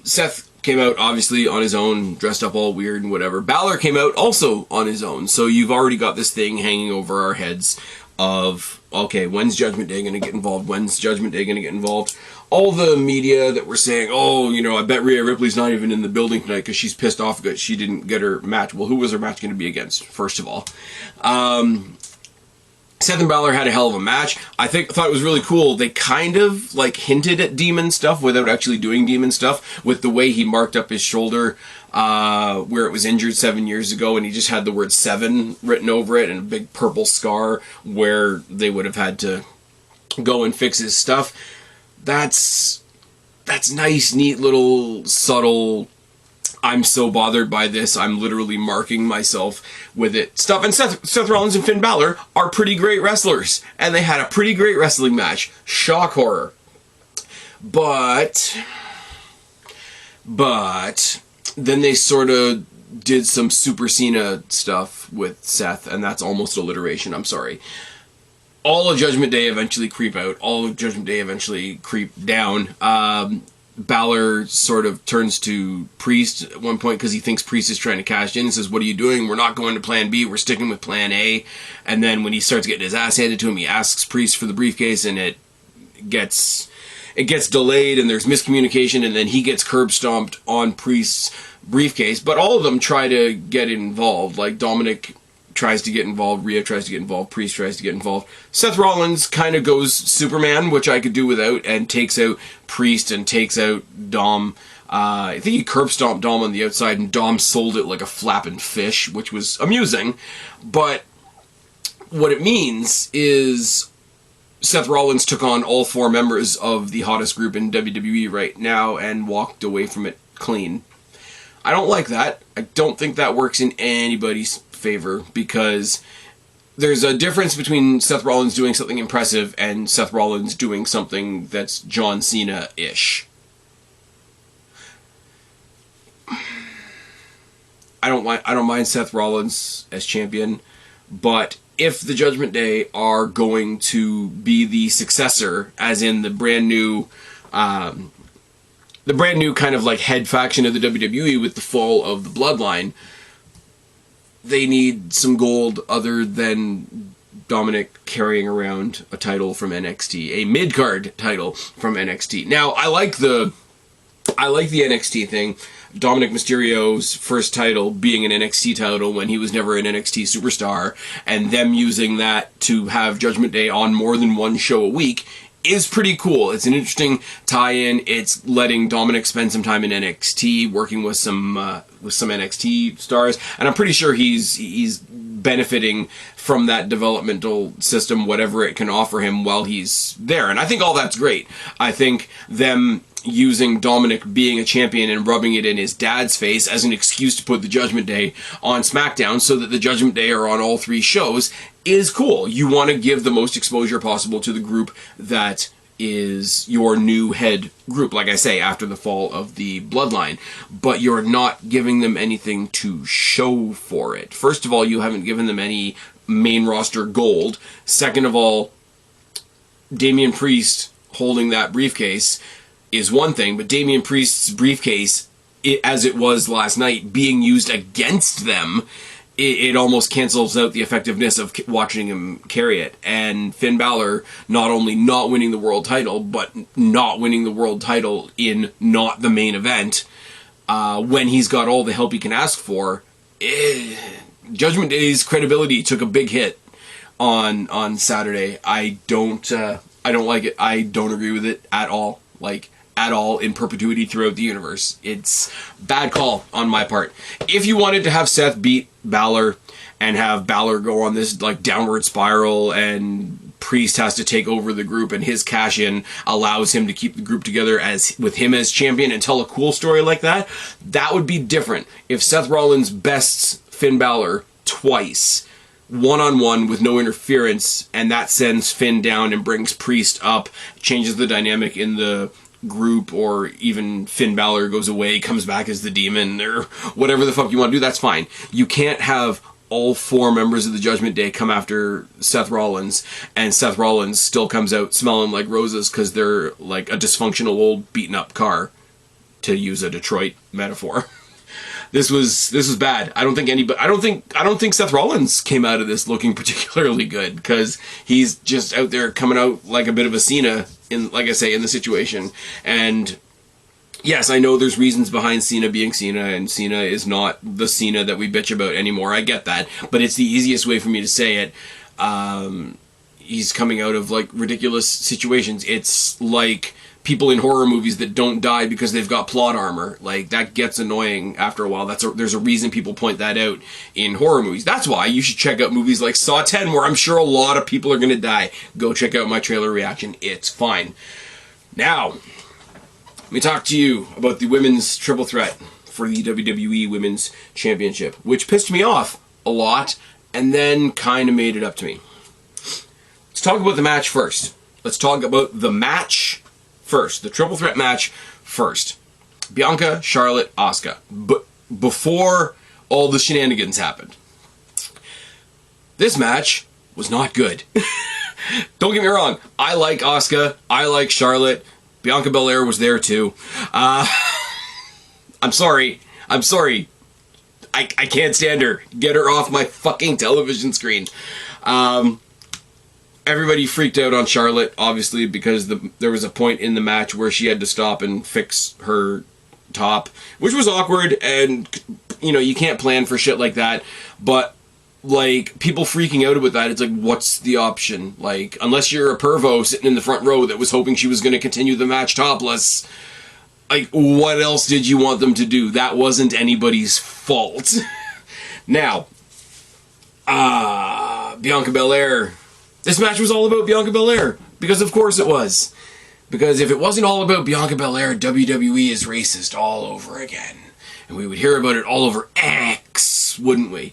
Seth came out, obviously, on his own, dressed up all weird and whatever. Balor came out also on his own. So you've already got this thing hanging over our heads of, okay, when's Judgment Day going to get involved? When's Judgment Day going to get involved? All the media that were saying, oh, you know, I bet Rhea Ripley's not even in the building tonight because she's pissed off that she didn't get her match. Well, who was her match going to be against, first of all? Seth and Balor had a hell of a match. I thought it was really cool. They kind of, like, hinted at demon stuff without actually doing demon stuff, with the way he marked up his shoulder where it was injured 7 years ago, and he just had the word 7 written over it and a big purple scar where they would have had to go and fix his stuff. That's nice, neat little subtle, I'm so bothered by this, I'm literally marking myself with it stuff. And Seth Rollins and Finn Balor are pretty great wrestlers, and they had a pretty great wrestling match. Shock horror. But then they sort of did some Super Cena stuff with Seth, and that's almost alliteration, I'm sorry. All of Judgment Day eventually creep out. All of Judgment Day eventually creep down. Balor sort of turns to Priest at one point because he thinks Priest is trying to cash in and says, what are you doing? We're not going to plan B. We're sticking with plan A. And then when he starts getting his ass handed to him, he asks Priest for the briefcase, and it gets delayed, and there's miscommunication, and then he gets curb stomped on Priest's briefcase. But all of them try to get involved. Like Dominic tries to get involved, Rhea tries to get involved, Priest tries to get involved. Seth Rollins kind of goes Superman, which I could do without, and takes out Priest and takes out Dom. I think he curb stomped Dom on the outside, and Dom sold it like a flapping fish, which was amusing. But what it means is Seth Rollins took on all 4 members of the hottest group in WWE right now and walked away from it clean. I don't like that. I don't think that works in anybody's favor, because there's a difference between Seth Rollins doing something impressive and Seth Rollins doing something that's John Cena-ish. I don't mind Seth Rollins as champion, but if the Judgment Day are going to be the successor, as in the brand new kind of like head faction of the WWE with the fall of the Bloodline, they need some gold other than Dominic carrying around a title from NXT, a mid-card title from NXT. Now, I like the NXT thing. Dominic Mysterio's first title being an NXT title when he was never an NXT superstar, and them using that to have Judgment Day on more than one show a week is pretty cool. It's an interesting tie-in. It's letting Dominic spend some time in NXT, working with some NXT stars, and I'm pretty sure he's benefiting from that developmental system, whatever it can offer him while he's there. And I think all that's great. I think them using Dominic being a champion and rubbing it in his dad's face as an excuse to put the Judgment Day on SmackDown so that the Judgment Day are on all 3 shows is cool. You want to give the most exposure possible to the group that is your new head group, like I say, after the fall of the Bloodline, but you're not giving them anything to show for it. First of all, you haven't given them any main roster gold. Second of all, Damian Priest holding that briefcase is one thing, but Damian Priest's briefcase, as it was last night, being used against them it almost cancels out the effectiveness of watching him carry it. And Finn Balor not only not winning the world title, but not winning the world title in not the main event, when he's got all the help he can ask for. Judgment Day's credibility took a big hit on Saturday. I don't like it. I don't agree with it at all. Like, at all, in perpetuity throughout the universe. It's bad call on my part. If you wanted to have Seth beat Balor and have Balor go on this like downward spiral and Priest has to take over the group and his cash in allows him to keep the group together as with him as champion and tell a cool story like that, that would be different. If Seth Rollins bests Finn Balor twice, one-on-one with no interference, and that sends Finn down and brings Priest up, changes the dynamic in the group, or even Finn Balor goes away, comes back as the Demon, or whatever the fuck you want to do, that's fine. You can't have all 4 members of the Judgment Day come after Seth Rollins, and Seth Rollins still comes out smelling like roses because they're like a dysfunctional old beaten up car, to use a Detroit metaphor. This was bad. I don't think Seth Rollins came out of this looking particularly good, because he's just out there coming out like a bit of a Cena in, like I say, in the situation. And yes, I know there's reasons behind Cena being Cena, and Cena is not the Cena that we bitch about anymore. I get that, but it's the easiest way for me to say it. He's coming out of like ridiculous situations. It's like people in horror movies that don't die because they've got plot armor. Like, that gets annoying after a while. There's a reason people point that out in horror movies. That's why you should check out movies like Saw 10, where I'm sure a lot of people are going to die. Go check out my trailer reaction. It's fine. Now, let me talk to you about the women's triple threat for the WWE Women's Championship, which pissed me off a lot and then kind of made it up to me. Let's talk about the match first. Let's talk about the match first, the triple threat match first. Bianca, Charlotte, Asuka. But before all the shenanigans happened, this match was not good. Don't get me wrong. I like Asuka. I like Charlotte. Bianca Belair was there too. I'm sorry. I can't stand her. Get her off my fucking television screen. Everybody freaked out on Charlotte, obviously, because there was a point in the match where she had to stop and fix her top, which was awkward, and, you know, you can't plan for shit like that, but, like, people freaking out about that, it's like, what's the option? Like, unless you're a pervo sitting in the front row that was hoping she was going to continue the match topless, like, what else did you want them to do? That wasn't anybody's fault. Now, Bianca Belair. This match was all about Bianca Belair, because of course it was. Because if it wasn't all about Bianca Belair, WWE is racist all over again. And we would hear about it all over X, wouldn't we?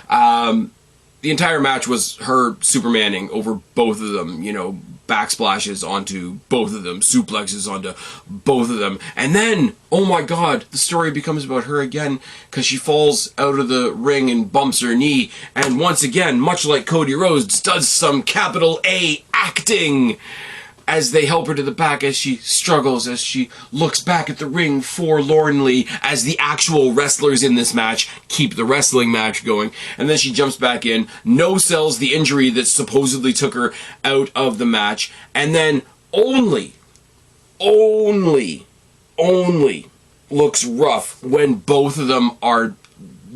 The entire match was her supermaning over both of them, you know, backsplashes onto both of them, suplexes onto both of them. And then, oh my god, the story becomes about her again, because she falls out of the ring and bumps her knee, and once again, much like Cody Rhodes, does some capital A acting as they help her to the back, as she struggles, as she looks back at the ring forlornly, as the actual wrestlers in this match keep the wrestling match going, and then she jumps back in, no-sells the injury that supposedly took her out of the match, and then only looks rough when both of them are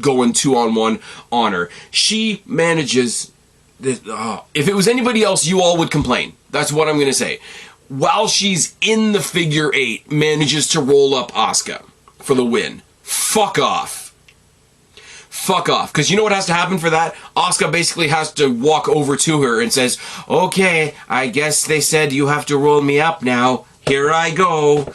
going 2-on-1 on her. She manages... if it was anybody else, you all would complain. That's what I'm going to say. While she's in the figure 8, manages to roll up Asuka for the win. Fuck off. Fuck off. Because you know what has to happen for that? Asuka basically has to walk over to her and says, okay, I guess they said you have to roll me up now. Here I go.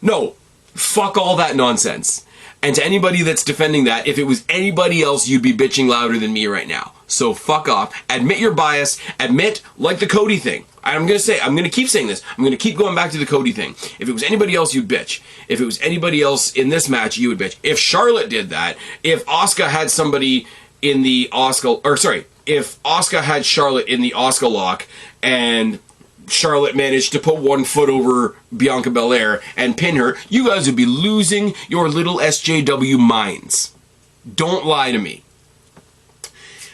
No. Fuck all that nonsense. And to anybody that's defending that, if it was anybody else, you'd be bitching louder than me right now. So fuck off. Admit your bias. Admit, like the Cody thing. I'm going to keep saying this. I'm going to keep going back to the Cody thing. If it was anybody else, you'd bitch. If it was anybody else in this match, you would bitch. If Charlotte did that, if Asuka had somebody in the if Asuka had Charlotte in the Asuka lock, and Charlotte managed to put one foot over Bianca Belair and pin her, you guys would be losing your little SJW minds. Don't lie to me.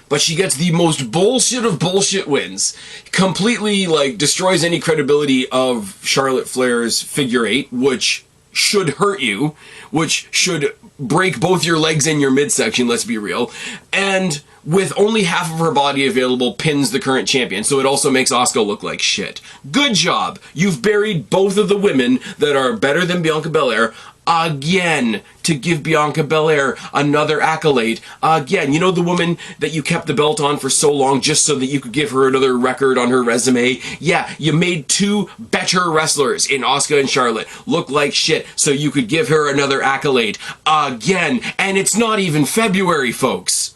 but she gets the most bullshit of bullshit wins. Completely, like, destroys any credibility of Charlotte Flair's figure eight, which should hurt you, which should break both your legs and your midsection, let's be real. And with only half of her body available, pins the current champion, so it also makes Asuka look like shit. Good job! You've buried both of the women that are better than Bianca Belair again, to give Bianca Belair another accolade. Again, you know the woman that you kept the belt on for so long just so that you could give her another record on her resume? Yeah, you made two better wrestlers in Asuka and Charlotte look like shit so you could give her another accolade. Again, and it's not even February, folks.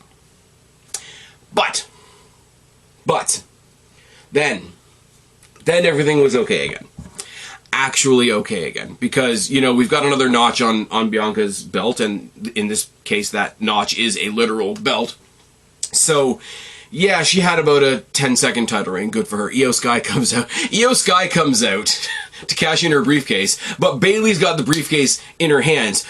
But, then everything was okay again. Actually okay again, because, you know, we've got another notch on Bianca's belt, and in this case that notch is a literal belt. So yeah, she had about a 10-second title reign. Good for her. IYO SKY comes out. IYO SKY comes out to cash in her briefcase, but Bayley's got the briefcase in her hands,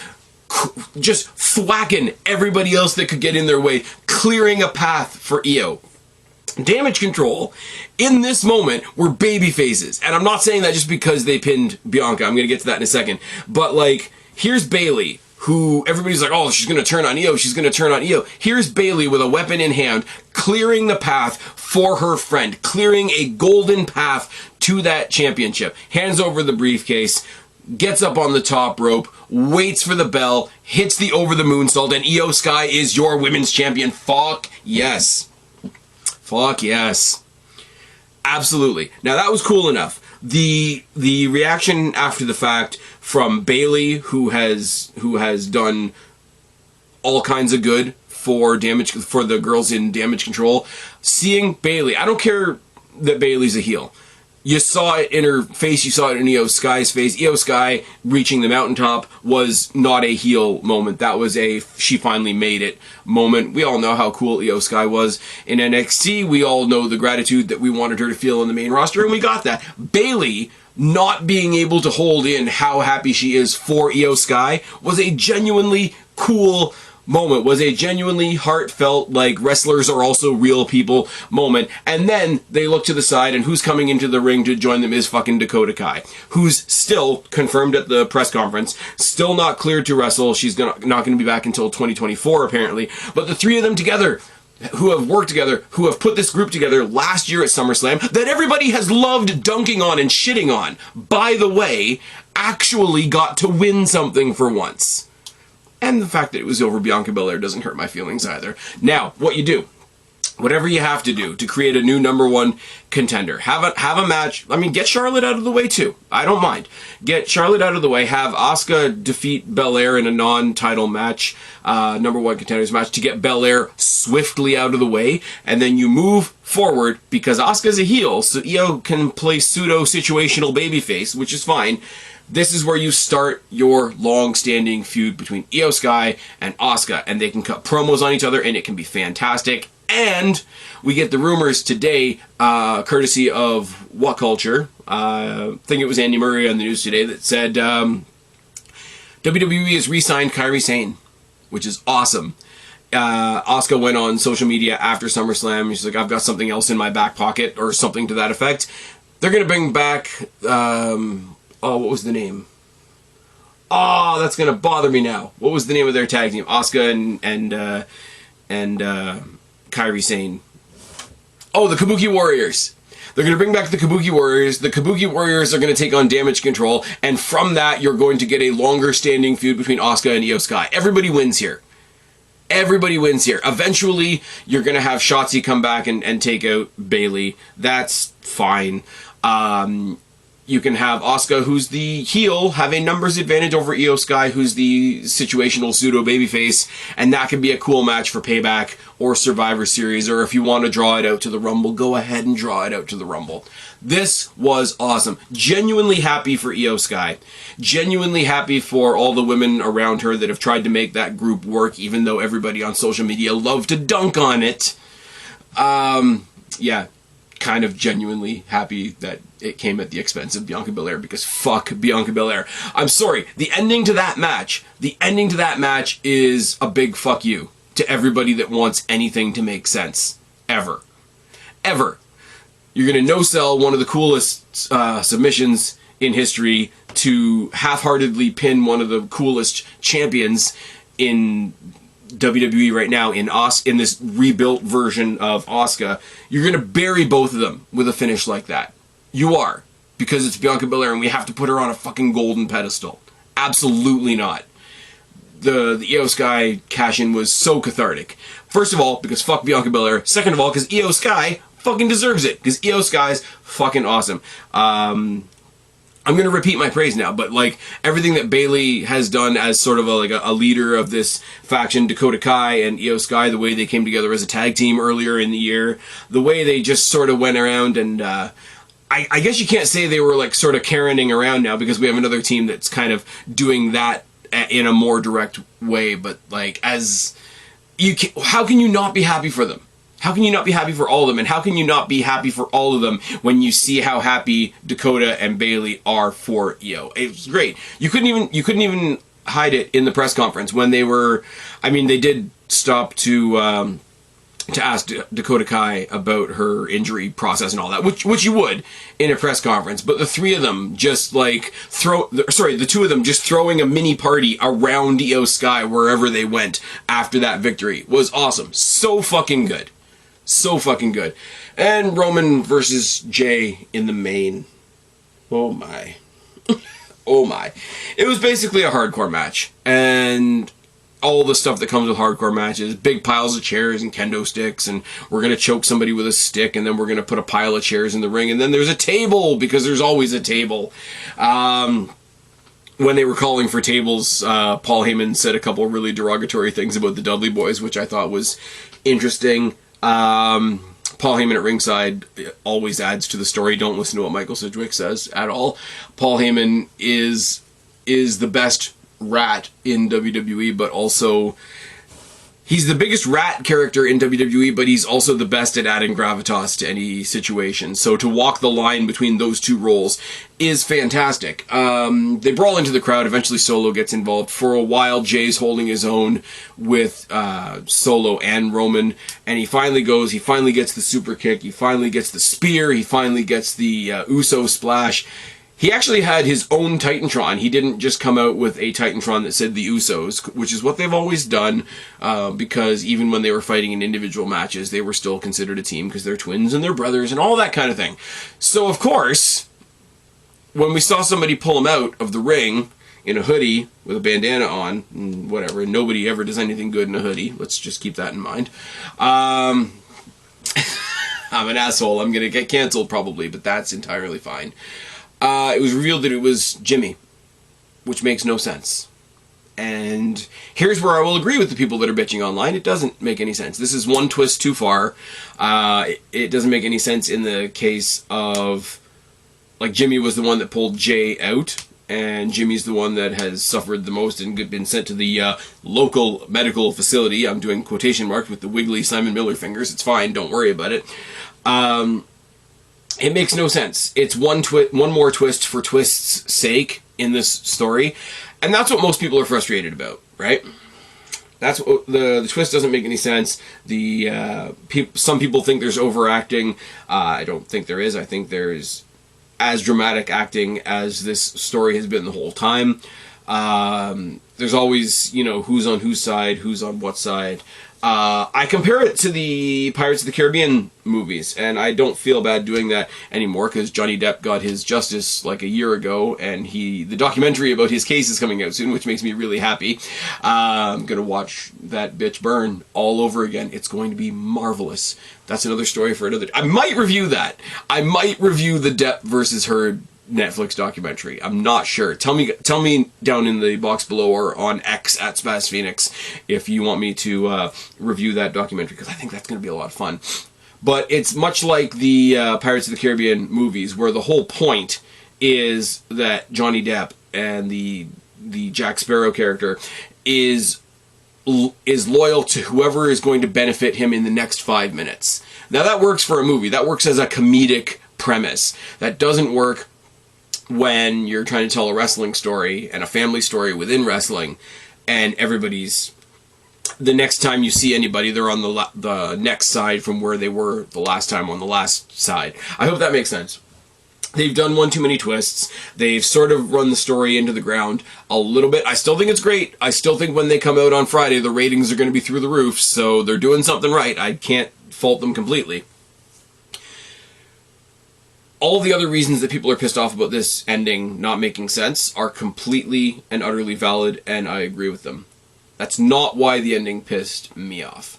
just thwacking everybody else that could get in their way, clearing a path for IYO. Damage Control, in this moment, were baby faces. And I'm not saying that just because they pinned Bianca. I'm going to get to that in a second. But, like, here's Bayley, who everybody's like, oh, she's going to turn on IYO. She's going to turn on IYO. Here's Bayley with a weapon in hand, clearing the path for her friend, clearing a golden path to that championship. Hands over the briefcase, gets up on the top rope, waits for the bell, hits the over the moonsault, and IYO SKY is your women's champion. Fuck yes. Fuck yes. Absolutely. Now that was cool enough. The reaction after the fact from Bayley, who has done all kinds of good for the girls in Damage Control, seeing Bayley, I don't care that Bayley's a heel. You saw it in her face, you saw it in IYO SKY's face. IYO SKY reaching the mountaintop was not a heel moment. That was a she finally made it moment. We all know how cool IYO SKY was in NXT. We all know the gratitude that we wanted her to feel on the main roster, and we got that. Bayley not being able to hold in how happy she is for IYO SKY was a genuinely cool moment, was a genuinely heartfelt, like, wrestlers are also real people moment. And then they look to the side, and who's coming into the ring to join them is fucking Dakota Kai, who's still confirmed at the press conference, still not cleared to wrestle. She's not going to be back until 2024 apparently. But the three of them together, who have worked together, who have put this group together last year at SummerSlam, that everybody has loved dunking on and shitting on, by the way, actually got to win something for once. And the fact that it was over Bianca Belair doesn't hurt my feelings either. Now, what you do, whatever you have to do to create a new #1 contender. Have a match. I mean, get Charlotte out of the way too. I don't mind. Get Charlotte out of the way. Have Asuka defeat Belair in a non-title match, #1 contenders match, to get Belair swiftly out of the way, and then you move forward because Asuka's a heel, so IYO can play pseudo situational babyface, which is fine. This is where you start your long-standing feud between IYO SKY and Asuka, and they can cut promos on each other, and it can be fantastic. And we get the rumors today, courtesy of What Culture, I think it was Andy Murray on the news today, that said WWE has re-signed Kairi Sane, which is awesome. Asuka went on social media after SummerSlam. She's like, I've got something else in my back pocket, or something to that effect. They're going to bring back... oh, what was the name? Oh, that's gonna bother me now. What was the name of their tag team? Asuka and Kairi Sane. Oh, the Kabuki Warriors. They're gonna bring back the Kabuki Warriors. The Kabuki Warriors are gonna take on Damage Control, and from that, you're going to get a longer-standing feud between Asuka and IYO SKY. Everybody wins here. Everybody wins here. Eventually, you're gonna have Shotzi come back and take out Bayley. That's fine. You can have Asuka, who's the heel, have a numbers advantage over IYO SKY, who's the situational pseudo babyface, and that can be a cool match for Payback or Survivor Series, or if you want to draw it out to the Rumble, go ahead and draw it out to the Rumble. This was awesome. Genuinely happy for IYO SKY. Genuinely happy for all the women around her that have tried to make that group work, even though everybody on social media loved to dunk on it. Yeah. Kind of genuinely happy that it came at the expense of Bianca Belair, because fuck Bianca Belair. I'm sorry, the ending to that match is a big fuck you. to everybody that wants anything to make sense. Ever. Ever. You're going to no-sell one of the coolest submissions in history to half-heartedly pin one of the coolest champions in WWE right now in this rebuilt version of Asuka. You're going to bury both of them with a finish like that. You are. Because it's Bianca Belair and we have to put her on a fucking golden pedestal. Absolutely not. The IYO SKY cash-in was so cathartic. First of all, because fuck Bianca Belair. Second of all, because IYO SKY fucking deserves it. Because IYO SKY's fucking awesome. I'm going to repeat my praise now, but like everything that Bayley has done as sort of a leader of this faction, Dakota Kai and IYO SKY, the way they came together as a tag team earlier in the year, the way they just sort of went around and I guess you can't say they were like sort of Karening around now because we have another team that's kind of doing that in a more direct way, but like how can you not be happy for them? How can you not be happy for all of them? And how can you not be happy for all of them when you see how happy Dakota and Bayley are for IYO? It was great. You couldn't even hide it in the press conference when they were. I mean, they did stop to ask Dakota Kai about her injury process and all that, which you would in a press conference. But the three of them just like the two of them just throwing a mini party around IYO SKY wherever they went after that victory was awesome. So fucking good. So fucking good. And Roman versus Jay in the main. Oh my. Oh my. It was basically a hardcore match. And all the stuff that comes with hardcore matches. Big piles of chairs and kendo sticks. And we're going to choke somebody with a stick. And then we're going to put a pile of chairs in the ring. And then there's a table. Because there's always a table. When they were calling for tables, Paul Heyman said a couple really derogatory things about the Dudley Boys, which I thought was interesting. Paul Heyman at ringside always adds to the story. Don't listen to what Michael Sidgwick says at all. Paul Heyman is the best rat in WWE, but also he's the biggest rat character in WWE, but he's also the best at adding gravitas to any situation. So to walk the line between those two roles is fantastic. They brawl into the crowd. Eventually Solo gets involved. For a while, Jay's holding his own with Solo and Roman, and he finally gets the super kick, he finally gets the spear, he finally gets the Uso splash. He actually had his own Titantron. He didn't just come out with a Titantron that said the Usos, which is what they've always done, because even when they were fighting in individual matches, they were still considered a team because they're twins and they're brothers and all that kind of thing. So, of course, when we saw somebody pull him out of the ring in a hoodie with a bandana on, and whatever, and nobody ever does anything good in a hoodie, let's just keep that in mind. I'm an asshole. I'm going to get canceled probably, but that's entirely fine. It was revealed that it was Jimmy, which makes no sense. And here's where I will agree with the people that are bitching online. It doesn't make any sense. This is one twist too far. It doesn't make any sense in the case of, like, Jimmy was the one that pulled Jay out, and Jimmy's the one that has suffered the most and been sent to the local medical facility. I'm doing quotation marks with the wiggly Simon Miller fingers. It's fine. Don't worry about it. It makes no sense. It's one more twist for twist's sake in this story, and that's what most people are frustrated about, right? That's what, the twist doesn't make any sense. Some people think there's overacting. I don't think there is. I think there's as dramatic acting as this story has been the whole time. There's always, who's on whose side, who's on what side. I compare it to the Pirates of the Caribbean movies, and I don't feel bad doing that anymore because Johnny Depp got his justice like a year ago, and the documentary about his case is coming out soon, which makes me really happy. I'm going to watch that bitch burn all over again. It's going to be marvelous. That's another story for another. I might review that. I might review the Depp versus Heard Netflix documentary. I'm not sure. Tell me down in the box below or on X at Spaz Phoenix if you want me to review that documentary, because I think that's going to be a lot of fun. But it's much like the Pirates of the Caribbean movies, where the whole point is that Johnny Depp and the Jack Sparrow character is loyal to whoever is going to benefit him in the next 5 minutes. Now that works for a movie. That works as a comedic premise. That doesn't work when you're trying to tell a wrestling story and a family story within wrestling, and everybody's the next time you see anybody, they're on the next side from where they were the last time on the last side. I hope that makes sense. They've done one too many twists. They've sort of run the story into the ground a little bit. I still think it's great. I still think when they come out on Friday, the ratings are going to be through the roof, so they're doing something right. I can't fault them completely. All the other reasons that people are pissed off about this ending not making sense are completely and utterly valid, and I agree with them. That's not why the ending pissed me off.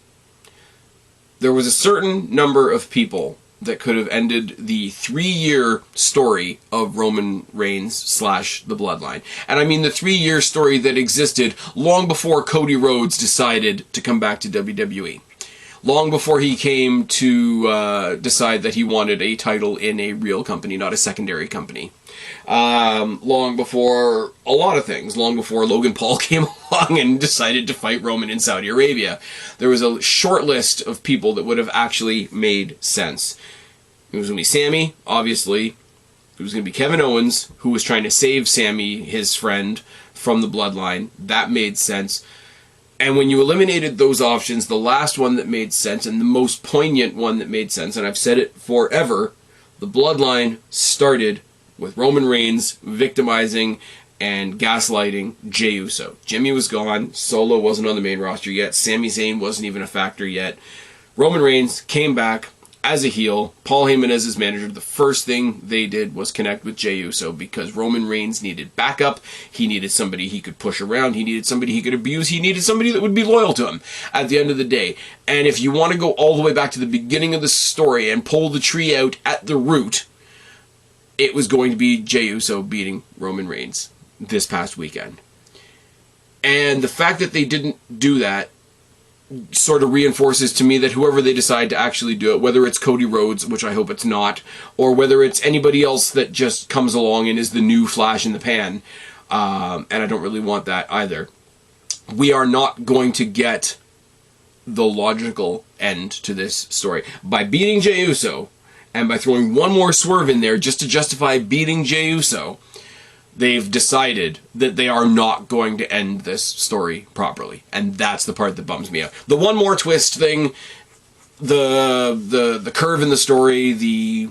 There was a certain number of people that could have ended the 3-year story of Roman Reigns / the Bloodline. And I mean the 3-year story that existed long before Cody Rhodes decided to come back to WWE. Long before he came to decide that he wanted a title in a real company, not a secondary company. Long before a lot of things. Long before Logan Paul came along and decided to fight Roman in Saudi Arabia. There was a short list of people that would have actually made sense. It was going to be Sammy, obviously. It was going to be Kevin Owens, who was trying to save Sammy, his friend, from the Bloodline. That made sense. And when you eliminated those options, the last one that made sense, and the most poignant one that made sense, and I've said it forever, the Bloodline started with Roman Reigns victimizing and gaslighting Jey Uso. Jimmy was gone. Solo wasn't on the main roster yet. Sami Zayn wasn't even a factor yet. Roman Reigns came back as a heel. Paul Heyman as his manager. The first thing they did was connect with Jey Uso because Roman Reigns needed backup. He needed somebody he could push around. He needed somebody he could abuse. He needed somebody that would be loyal to him at the end of the day. And if you want to go all the way back to the beginning of the story and pull the tree out at the root, it was going to be Jey Uso beating Roman Reigns this past weekend. And the fact that they didn't do that sort of reinforces to me that whoever they decide to actually do it, whether it's Cody Rhodes, which I hope it's not, or whether it's anybody else that just comes along and is the new flash in the pan, and I don't really want that either, we are not going to get the logical end to this story. By beating Jey Uso, and by throwing one more swerve in there just to justify beating Jey Uso, they've decided that they are not going to end this story properly. And that's the part that bums me out. The one more twist thing, the curve in the story, the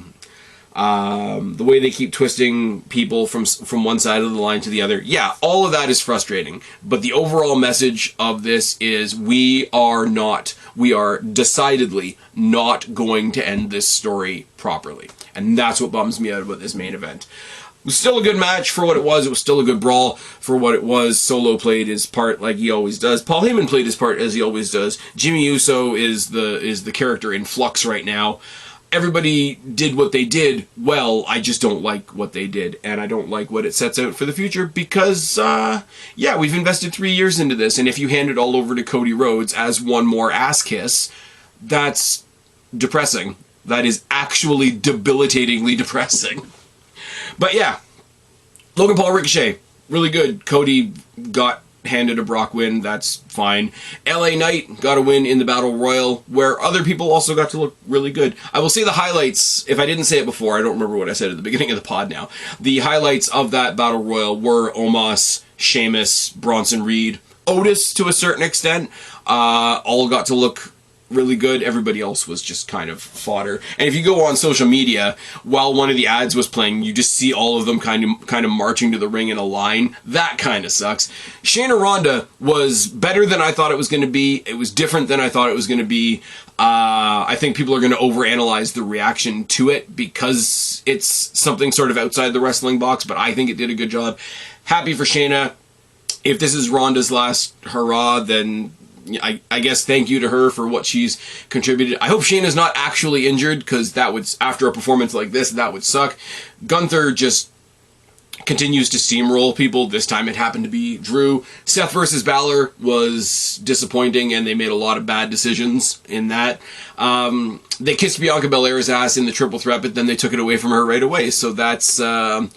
way they keep twisting people from one side of the line to the other, yeah, all of that is frustrating. But the overall message of this is we are decidedly not going to end this story properly. And that's what bums me out about this main event. It was still a good match for what it was. It was still a good brawl for what it was. Solo played his part like he always does. Paul Heyman played his part as he always does. Jimmy Uso is the character in flux right now. Everybody did what they did well. I just don't like what they did, and I don't like what it sets out for the future because, yeah, we've invested 3 years into this, and if you hand it all over to Cody Rhodes as one more ass kiss, that's depressing. That is actually debilitatingly depressing. But yeah, Logan Paul Ricochet, really good. Cody got handed a Brock win, that's fine. LA Knight got a win in the Battle Royal, where other people also got to look really good. I will say the highlights, if I didn't say it before, I don't remember what I said at the beginning of the pod now. The highlights of that Battle Royal were Omos, Sheamus, Bronson Reed, Otis to a certain extent, all got to look really good. Everybody else was just kind of fodder. And if you go on social media while one of the ads was playing, you just see all of them kind of marching to the ring in a line. That kind of sucks. Shayna Ronda was better than I thought it was going to be. It was different than I thought it was going to be. I think people are going to overanalyze the reaction to it because it's something sort of outside the wrestling box, but I think it did a good job. Happy for Shayna. If this is Ronda's last hurrah, then I guess thank you to her for what she's contributed. I hope Shayna's not actually injured, because that would, after a performance like this, that would suck. Gunther just continues to steamroll people. This time it happened to be Drew. Seth versus Balor was disappointing, and they made a lot of bad decisions in that. They kissed Bianca Belair's ass in the triple threat, but then they took it away from her right away. So that's a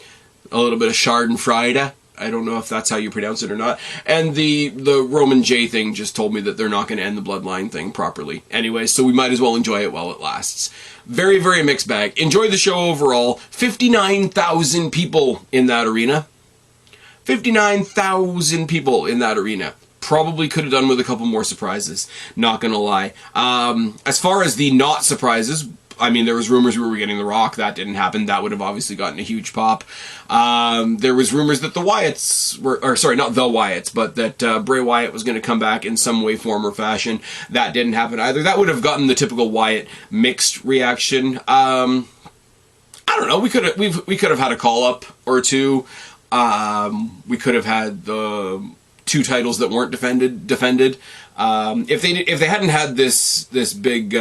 little bit of Schadenfreude. I don't know if that's how you pronounce it or not. And the Roman J thing just told me that they're not going to end the Bloodline thing properly. Anyway, so we might as well enjoy it while it lasts. Very, very mixed bag. Enjoyed the show overall. 59,000 people in that arena. 59,000 people in that arena. probably could have done with a couple more surprises, not gonna lie. As far as the not surprises, I mean, there was rumors we were getting The Rock. That didn't happen. That would have obviously gotten a huge pop. There was rumors that the Wyatts were, or sorry, not the Wyatts, but that Bray Wyatt was going to come back in some way, form, or fashion. That didn't happen either. That would have gotten the typical Wyatt mixed reaction. I don't know. We could have had a call up or two. We could have had the 2 titles that weren't defended. If they hadn't had this big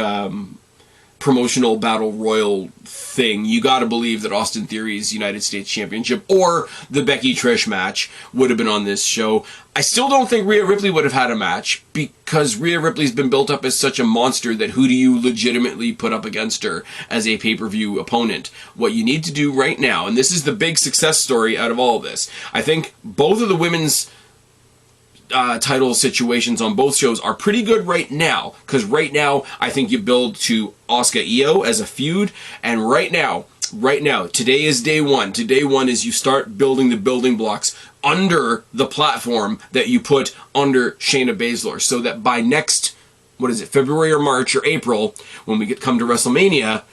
promotional battle royal thing, you gotta believe that Austin Theory's United States Championship or the Becky Trish match would have been on this show. I still don't think Rhea Ripley would have had a match, because Rhea Ripley's been built up as such a monster that who do you legitimately put up against her as a pay-per-view opponent? What you need to do right now, and this is the big success story out of all of this, I think both of the women's title situations on both shows are pretty good right now, because right now I think you build to Asuka IYO as a feud, and right now, today is day one. Today one is you start building the building blocks under the platform that you put under Shayna Baszler, so that by next, February or March or April, when we come to WrestleMania,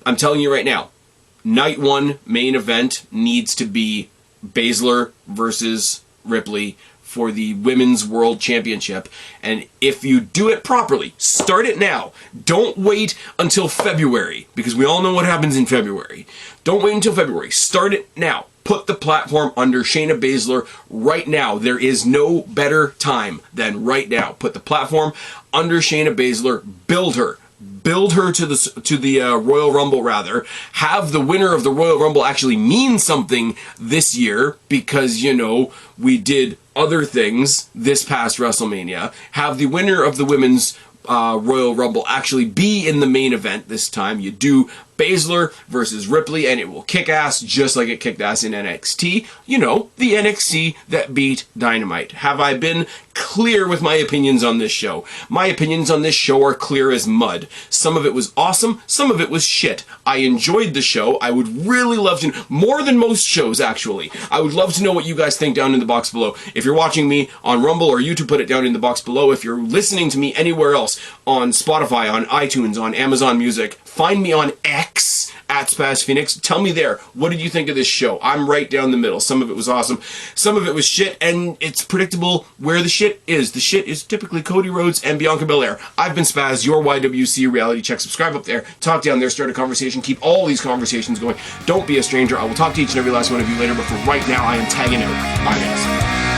I'm telling you right now, night one main event needs to be Baszler versus Ripley for the Women's World Championship. And if you do it properly, start it now. Don't wait until February, because we all know what happens in February. Don't wait until February. Start it now. Put the platform under Shayna Baszler right now. There is no better time than right now. Put the platform under Shayna Baszler. Build her. Build her to the Royal Rumble, rather. Have the winner of the Royal Rumble actually mean something this year, because, you know, we did other things this past WrestleMania. Have the winner of the Women's Royal Rumble actually be in the main event this time. You do Baszler versus Ripley, and it will kick ass just like it kicked ass in NXT. You know, the NXT that beat Dynamite. Have I been clear with my opinions on this show? My opinions on this show are clear as mud. Some of it was awesome, some of it was shit. I enjoyed the show. I would really love to, more than most shows actually, I would love to know what you guys think down in the box below. If you're watching me on Rumble or YouTube, put it down in the box below. If you're listening to me anywhere else, on Spotify, on iTunes, on Amazon Music, find me on X at Spaz Phoenix. Tell me there, what did you think of this show? I'm right down the middle. Some of it was awesome, some of it was shit, and it's predictable where the shit is. The shit is typically Cody Rhodes and Bianca Belair. I've been Spaz, your YWC reality check. Subscribe up there, talk down there, start a conversation, keep all these conversations going. Don't be a stranger. I will talk to each and every last one of you later, but for right now, I am tagging out. Bye, guys.